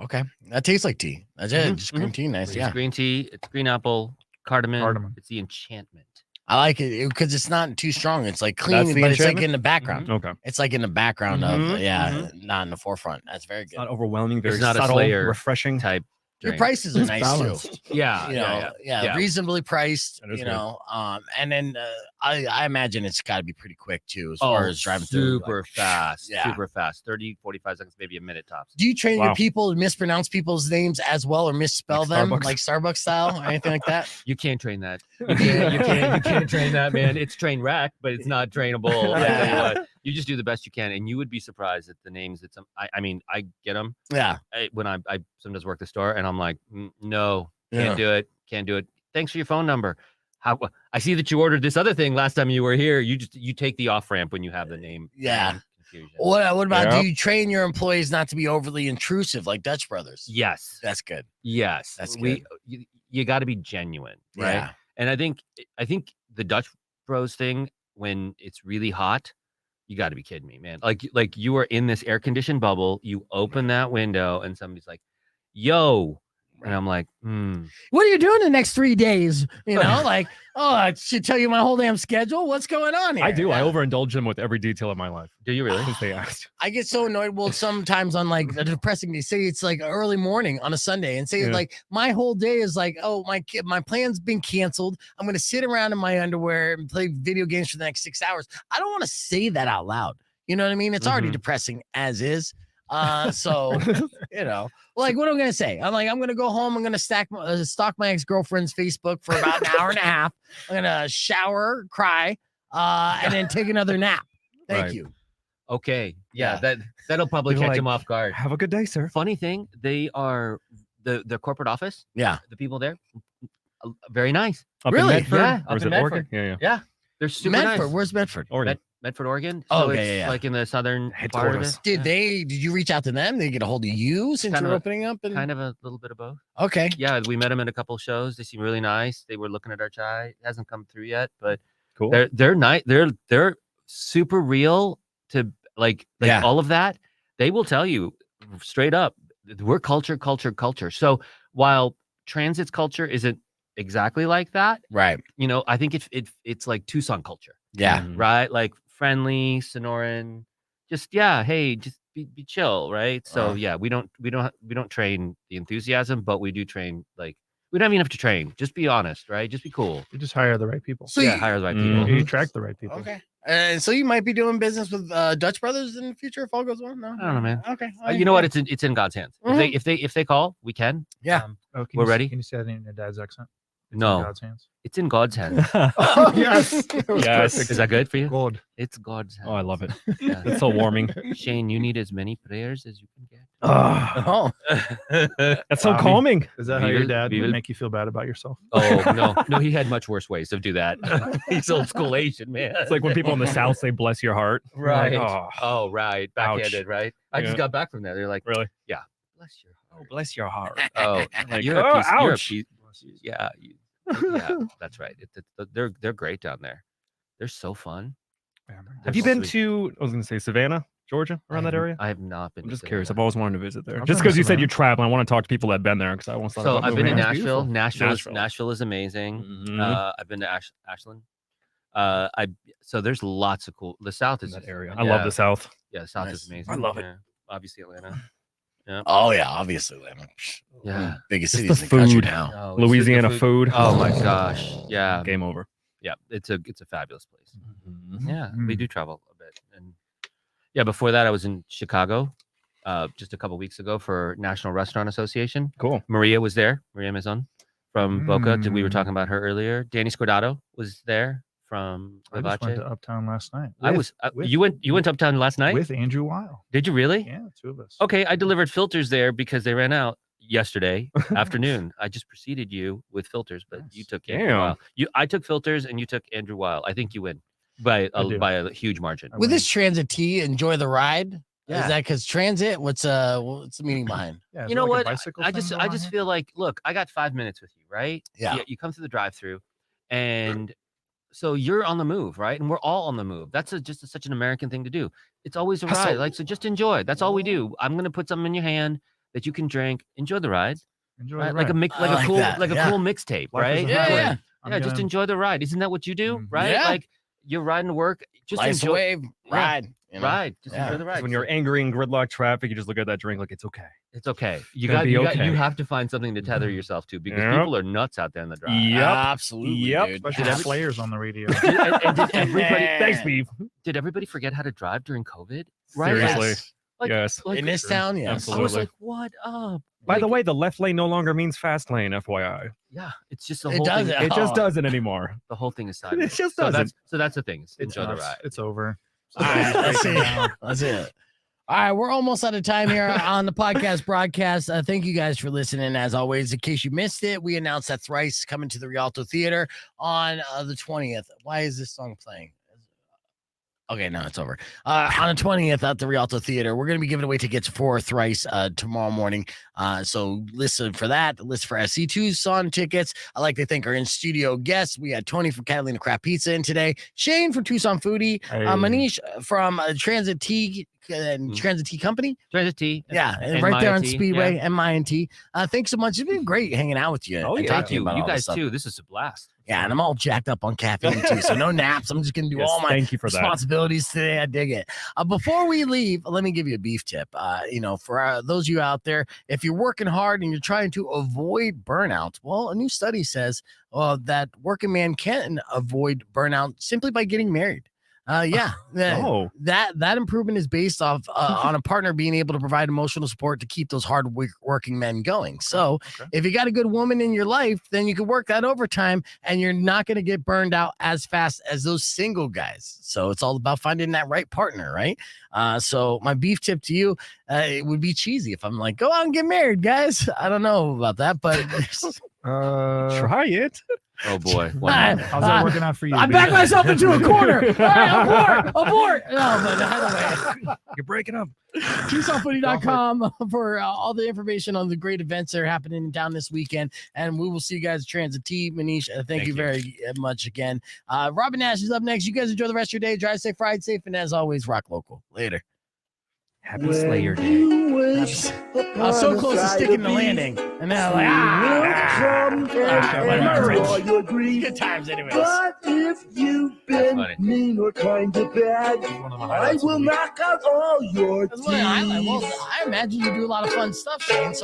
Speaker 1: okay. That tastes like tea. That's it.
Speaker 6: Mhm,
Speaker 1: Just green tea. Nice.
Speaker 6: It's
Speaker 1: Yeah.
Speaker 6: green tea. It's green apple, cardamom.
Speaker 8: Cardamom.
Speaker 6: It's the enchantment.
Speaker 1: I like it because it's not too strong. It's like clean,
Speaker 7: That's the
Speaker 1: but it's like
Speaker 7: enchantment?
Speaker 1: in the background.
Speaker 7: Okay.
Speaker 1: It's like in the background of,
Speaker 6: Mhm,
Speaker 1: yeah, not in the forefront. That's very
Speaker 7: It's
Speaker 1: good.
Speaker 7: not overwhelming, very
Speaker 6: It's not a
Speaker 7: subtle,
Speaker 6: Slayer
Speaker 7: refreshing.
Speaker 6: Type.
Speaker 1: Your
Speaker 6: drink.
Speaker 1: prices are
Speaker 8: It's
Speaker 1: nice
Speaker 8: balanced.
Speaker 1: too.
Speaker 6: Yeah,
Speaker 1: You know, yeah, reasonably priced.
Speaker 7: That is
Speaker 1: You
Speaker 7: good.
Speaker 1: know, and then I imagine it's got to be pretty quick too, as far as driving through.
Speaker 6: super
Speaker 1: like-
Speaker 6: fast.
Speaker 1: Yeah.
Speaker 6: Super fast. 30, 45 seconds, maybe a minute tops.
Speaker 1: Do you train your
Speaker 7: Wow.
Speaker 1: people to mispronounce people's names as well, or misspell
Speaker 7: Like
Speaker 1: them
Speaker 7: Starbucks?
Speaker 1: like Starbucks style, or anything like that?
Speaker 6: You can't train that. You can't train that, man. It's train wreck, but it's not trainable. I tell you what. You just do the best you can, and you would be surprised at the names that some. I mean, I get them.
Speaker 1: Yeah.
Speaker 6: When I sometimes work the store, and I'm like, no, can't do it. Thanks for your phone number. How I see that you ordered this other thing last time you were here. You take the off ramp when you have the name.
Speaker 1: Yeah.
Speaker 6: Confusion.
Speaker 1: What about do you train your employees not to be overly intrusive like Dutch Brothers?
Speaker 6: Yes.
Speaker 1: That's good.
Speaker 6: Yes.
Speaker 1: That's good.
Speaker 6: You got to be genuine, right?
Speaker 1: Yeah.
Speaker 6: And I think the Dutch Bros thing, when it's really hot, you got to be kidding me, man. Like you are in this air conditioned bubble, you open that window and somebody's like, yo. And I'm like,
Speaker 1: what are you doing the next 3 days? You know, like, oh, I should tell you my whole damn schedule. What's going on here?
Speaker 7: I do. I overindulge them with every detail of my life.
Speaker 6: Do you really?
Speaker 7: Since they asked.
Speaker 1: I get so annoyed. Well, sometimes on like a depressing day, say it's like early morning on a Sunday, and say like my whole day is like, oh, my plan's been canceled. I'm gonna sit around in my underwear and play video games for the next 6 hours. I don't want to say that out loud. You know what I mean? It's already depressing as is. So you know, like what am I gonna say? I'm gonna go home. I'm gonna stalk my ex-girlfriend's Facebook for about an hour and a half. I'm gonna shower, cry, and then take another nap. Thank you.
Speaker 6: Okay. Yeah. That'll probably catch him off guard.
Speaker 7: Have a good day, sir.
Speaker 6: Funny thing, they are the corporate office.
Speaker 1: Yeah.
Speaker 6: The people there, very nice.
Speaker 7: Up
Speaker 1: Really?
Speaker 7: in Medford?
Speaker 6: Yeah.
Speaker 7: Or is it Oregon? Yeah.
Speaker 6: Yeah. They're super
Speaker 1: Medford.
Speaker 6: nice.
Speaker 1: Where's Medford?
Speaker 7: Oregon.
Speaker 6: Medford, Oregon.
Speaker 1: Oh,
Speaker 6: So
Speaker 1: okay,
Speaker 6: it's like in the southern part of it.
Speaker 1: Did you reach out to them? Did they get a hold of you since
Speaker 6: Kind
Speaker 1: you're
Speaker 6: of
Speaker 1: opening up? And
Speaker 6: Kind of a little bit of both.
Speaker 1: okay.
Speaker 6: Yeah, we met them at a couple of shows. They seem really nice. They were looking at our chai. It hasn't come through yet, but
Speaker 7: Cool.
Speaker 6: they're nice. They're super real to like all of that. They will tell you straight up, we're culture. So while Transit's culture isn't exactly like that,
Speaker 1: Right.
Speaker 6: you know, I think it's like Tucson culture.
Speaker 1: Yeah.
Speaker 6: Right. Like friendly, Sonoran, just be chill, right? So yeah, we don't train the enthusiasm, but we do train like we don't even have to train. Just be honest, right? Just be cool.
Speaker 8: You just hire the right people.
Speaker 1: So
Speaker 6: hire the right people.
Speaker 8: You attract the right people.
Speaker 1: Okay. And so you might be doing business with Dutch Brothers in the future if all goes well. No,
Speaker 6: I don't know, man.
Speaker 1: Okay.
Speaker 6: You know what? It's in God's hands. If they call, we can.
Speaker 1: Yeah.
Speaker 6: We're ready.
Speaker 8: Can you say that in your dad's accent? It's
Speaker 6: No.
Speaker 8: in God's hands.
Speaker 6: It's in God's hands.
Speaker 8: Oh yes.
Speaker 7: Yes.
Speaker 6: Is that good for you?
Speaker 8: God.
Speaker 6: It's God's hands.
Speaker 7: Oh, I love it.
Speaker 6: Yeah.
Speaker 7: It's so warming.
Speaker 6: Shane, you need as many prayers as you can get.
Speaker 1: Oh.
Speaker 7: That's so calming.
Speaker 8: Is that how your dad would make you feel bad about yourself?
Speaker 6: Oh no, he had much worse ways to do that. He's old school Asian, man.
Speaker 7: It's like when people in the South say "bless your heart."
Speaker 6: Right.
Speaker 7: Like,
Speaker 6: Oh, right. Backhanded, right? I just got back from there. They're like,
Speaker 7: really?
Speaker 6: Yeah. Bless your heart.
Speaker 7: Oh, bless your heart.
Speaker 6: Oh,
Speaker 7: Like,
Speaker 6: you're a piece. You're a
Speaker 7: ouch.
Speaker 6: piece. Yeah. Yeah. That's right. They're great down there. They're so fun.
Speaker 7: Have you been to? I was going to say Savannah, Georgia, around that area.
Speaker 6: I have not been.
Speaker 7: I'm just
Speaker 6: to
Speaker 7: curious. I've
Speaker 6: Savannah.
Speaker 7: always wanted to visit there.
Speaker 8: I've
Speaker 7: Just
Speaker 8: been
Speaker 7: because
Speaker 8: to
Speaker 7: you said
Speaker 8: Savannah.
Speaker 7: you travel, I want to talk to people that've been there because I almost thought.
Speaker 6: So
Speaker 7: about
Speaker 6: I've been to
Speaker 7: moving there.
Speaker 6: Nashville.
Speaker 7: Nashville.
Speaker 6: Nashville is amazing.
Speaker 7: Mhm.
Speaker 6: I've been to Ashland. So there's lots of cool. The South is
Speaker 7: That
Speaker 6: just-
Speaker 7: area. I love the South.
Speaker 6: Yeah, the South
Speaker 1: Nice.
Speaker 6: is amazing.
Speaker 7: I love it.
Speaker 6: Yeah. Obviously Atlanta.
Speaker 1: Oh yeah, obviously, Atlanta.
Speaker 6: Yeah.
Speaker 1: Biggest
Speaker 7: Just
Speaker 1: cities
Speaker 7: the
Speaker 1: in the country
Speaker 7: food.
Speaker 1: now.
Speaker 6: Oh, it's
Speaker 7: Louisiana
Speaker 6: the
Speaker 7: food.
Speaker 6: Oh my gosh. Yeah.
Speaker 7: Game over.
Speaker 6: Yeah. It's a fabulous place. Yeah.
Speaker 8: Mm.
Speaker 6: We do travel a bit. And yeah, before that I was in Chicago just a couple weeks ago for National Restaurant Association.
Speaker 7: Cool.
Speaker 6: Maria was there. Maria Maison from Boca. We were talking about her earlier. Danny Scordato was there from
Speaker 8: I just went
Speaker 6: Vivace.
Speaker 8: to Uptown last night.
Speaker 6: You went uptown last night?
Speaker 8: With Andrew Weil.
Speaker 6: Did you really?
Speaker 8: Yeah, two of us.
Speaker 6: Okay, I delivered filters there because they ran out yesterday afternoon. I just preceded you with filters, but you took Andrew
Speaker 7: Damn.
Speaker 6: Weil. I took filters and you took Andrew Weil. I think you win by
Speaker 8: I do.
Speaker 6: a huge margin.
Speaker 1: With this Transit T, enjoy the ride.
Speaker 6: Yeah.
Speaker 1: Is that because Transit? What's the meaning behind?
Speaker 8: Yeah, is
Speaker 6: You
Speaker 8: there
Speaker 6: know
Speaker 8: like a
Speaker 6: what?
Speaker 8: bicycle
Speaker 6: I
Speaker 8: thing
Speaker 6: just
Speaker 8: going on here?
Speaker 6: feel like, look, I got 5 minutes with you, right?
Speaker 1: Yeah.
Speaker 6: You come through the drive-through, and so you're on the move, right? And we're all on the move. That's such an American thing to do. It's always a ride. Like, so just enjoy. That's all we do. I'm gonna put something in your hand that you can drink. Enjoy the ride.
Speaker 8: Enjoy
Speaker 6: Right?
Speaker 8: the
Speaker 6: Like a
Speaker 8: ride.
Speaker 6: mix,
Speaker 1: I
Speaker 6: like
Speaker 1: like
Speaker 6: a cool,
Speaker 1: that.
Speaker 6: like a
Speaker 1: Yeah.
Speaker 6: cool mixtape,
Speaker 8: Life is
Speaker 6: right?
Speaker 8: a
Speaker 1: Yeah,
Speaker 8: highway.
Speaker 1: yeah.
Speaker 8: I'm
Speaker 6: Yeah, just
Speaker 8: gonna-
Speaker 6: enjoy the ride. Isn't that what you do,
Speaker 8: Mhm.
Speaker 6: right?
Speaker 1: Yeah.
Speaker 6: Like you're riding to work. Just
Speaker 1: Life's a
Speaker 6: enjoy.
Speaker 1: wave.
Speaker 6: Yeah.
Speaker 1: Ride. You know?
Speaker 6: Ride. Just
Speaker 1: Yeah.
Speaker 6: enjoy the ride.
Speaker 7: When you're
Speaker 6: So
Speaker 7: angry in gridlock traffic, you just look at that drink like it's okay.
Speaker 6: it's okay. You
Speaker 7: gonna
Speaker 6: got
Speaker 7: be
Speaker 6: you
Speaker 7: okay.
Speaker 6: have to find something to tether yourself to because
Speaker 7: Yep.
Speaker 6: people are nuts out there in the drive.
Speaker 7: Yep.
Speaker 1: Absolutely.
Speaker 7: Yep.
Speaker 1: Dude.
Speaker 8: Especially the players on the radio.
Speaker 6: And did everybody?
Speaker 7: Thanks, Steve.
Speaker 6: Did everybody forget how to drive during COVID? Right? Like-
Speaker 7: Seriously.
Speaker 6: Like,
Speaker 7: Yes.
Speaker 6: like,
Speaker 1: In this town, yes.
Speaker 6: I was
Speaker 7: Absolutely.
Speaker 6: like, what up?
Speaker 7: By the
Speaker 6: Like,
Speaker 7: way, the left lane no longer means fast lane, FYI.
Speaker 6: yeah, it's just the
Speaker 1: It
Speaker 6: whole thing.
Speaker 1: doesn't.
Speaker 7: It just
Speaker 1: Oh.
Speaker 7: doesn't anymore.
Speaker 6: The whole thing is sideways.
Speaker 7: just
Speaker 6: so
Speaker 7: doesn't.
Speaker 6: that's the thing. Is
Speaker 8: It's
Speaker 6: enjoy the
Speaker 8: nuts.
Speaker 6: ride.
Speaker 8: It's over.
Speaker 1: All right, let's see. That's it. All right, we're almost out of time here on the podcast broadcast. Thank you guys for listening. As always, in case you missed it, we announced that Thrice coming to the Rialto Theater on the 20th. Why is this song playing? Okay, no, it's over. On the 20th at the Rialto Theater, we're going to be giving away tickets for Thrice tomorrow morning. So listen for that. Listen for SC2 tickets. I like to thank our in-studio guests. We had Tony from Catalina Craft Pizza in today, Shane from Tucson Foodie, Manish from Transit Tea and Transit Tea Company.
Speaker 6: Transit Tea.
Speaker 1: Yeah, and right there on Speedway and MINT. Thanks so much. It's been great hanging out with you.
Speaker 6: Oh,
Speaker 1: and
Speaker 6: yeah.
Speaker 1: talking
Speaker 6: You
Speaker 1: about all this
Speaker 6: guys
Speaker 1: stuff.
Speaker 6: too. This is a blast.
Speaker 1: Yeah, and I'm all jacked up on caffeine too, so no naps. I'm just gonna do all my
Speaker 7: thank you for that.
Speaker 1: responsibilities today. I dig it. Before we leave, let me give you a beef tip. For those of you out there, if you're working hard and you're trying to avoid burnout, well, a new study says that working man can avoid burnout simply by getting married. That improvement is based off on a partner being able to provide emotional support to keep those hard working men going. So if you got a good woman in your life, then you can work that overtime and you're not going to get burned out as fast as those single guys. So it's all about finding that right partner, right? So my beef tip to you, it would be cheesy if I'm like, go out and get married, guys. I don't know about that, but
Speaker 7: try it.
Speaker 6: Oh boy.
Speaker 8: How's that working out for you?
Speaker 1: I backed myself into a corner. All right, abort. No, but anyway,
Speaker 7: You're breaking up.
Speaker 1: TucsonFoodie.com for all the information on the great events that are happening down this weekend. And we will see you guys at Transit T. Manish, thank you very much again. Robin Nash is up next. You guys enjoy the rest of your day. Drive safe, ride safe, and as always, rock local. Later.
Speaker 6: Happy Slayer Day.
Speaker 1: I was so close to sticking the landing. And then I'm like, whatever. Good times anyways.
Speaker 10: But if you've been mean or kind of bad, I will knock out all your teeth.
Speaker 1: I imagine you do a lot of fun stuff, Shane. So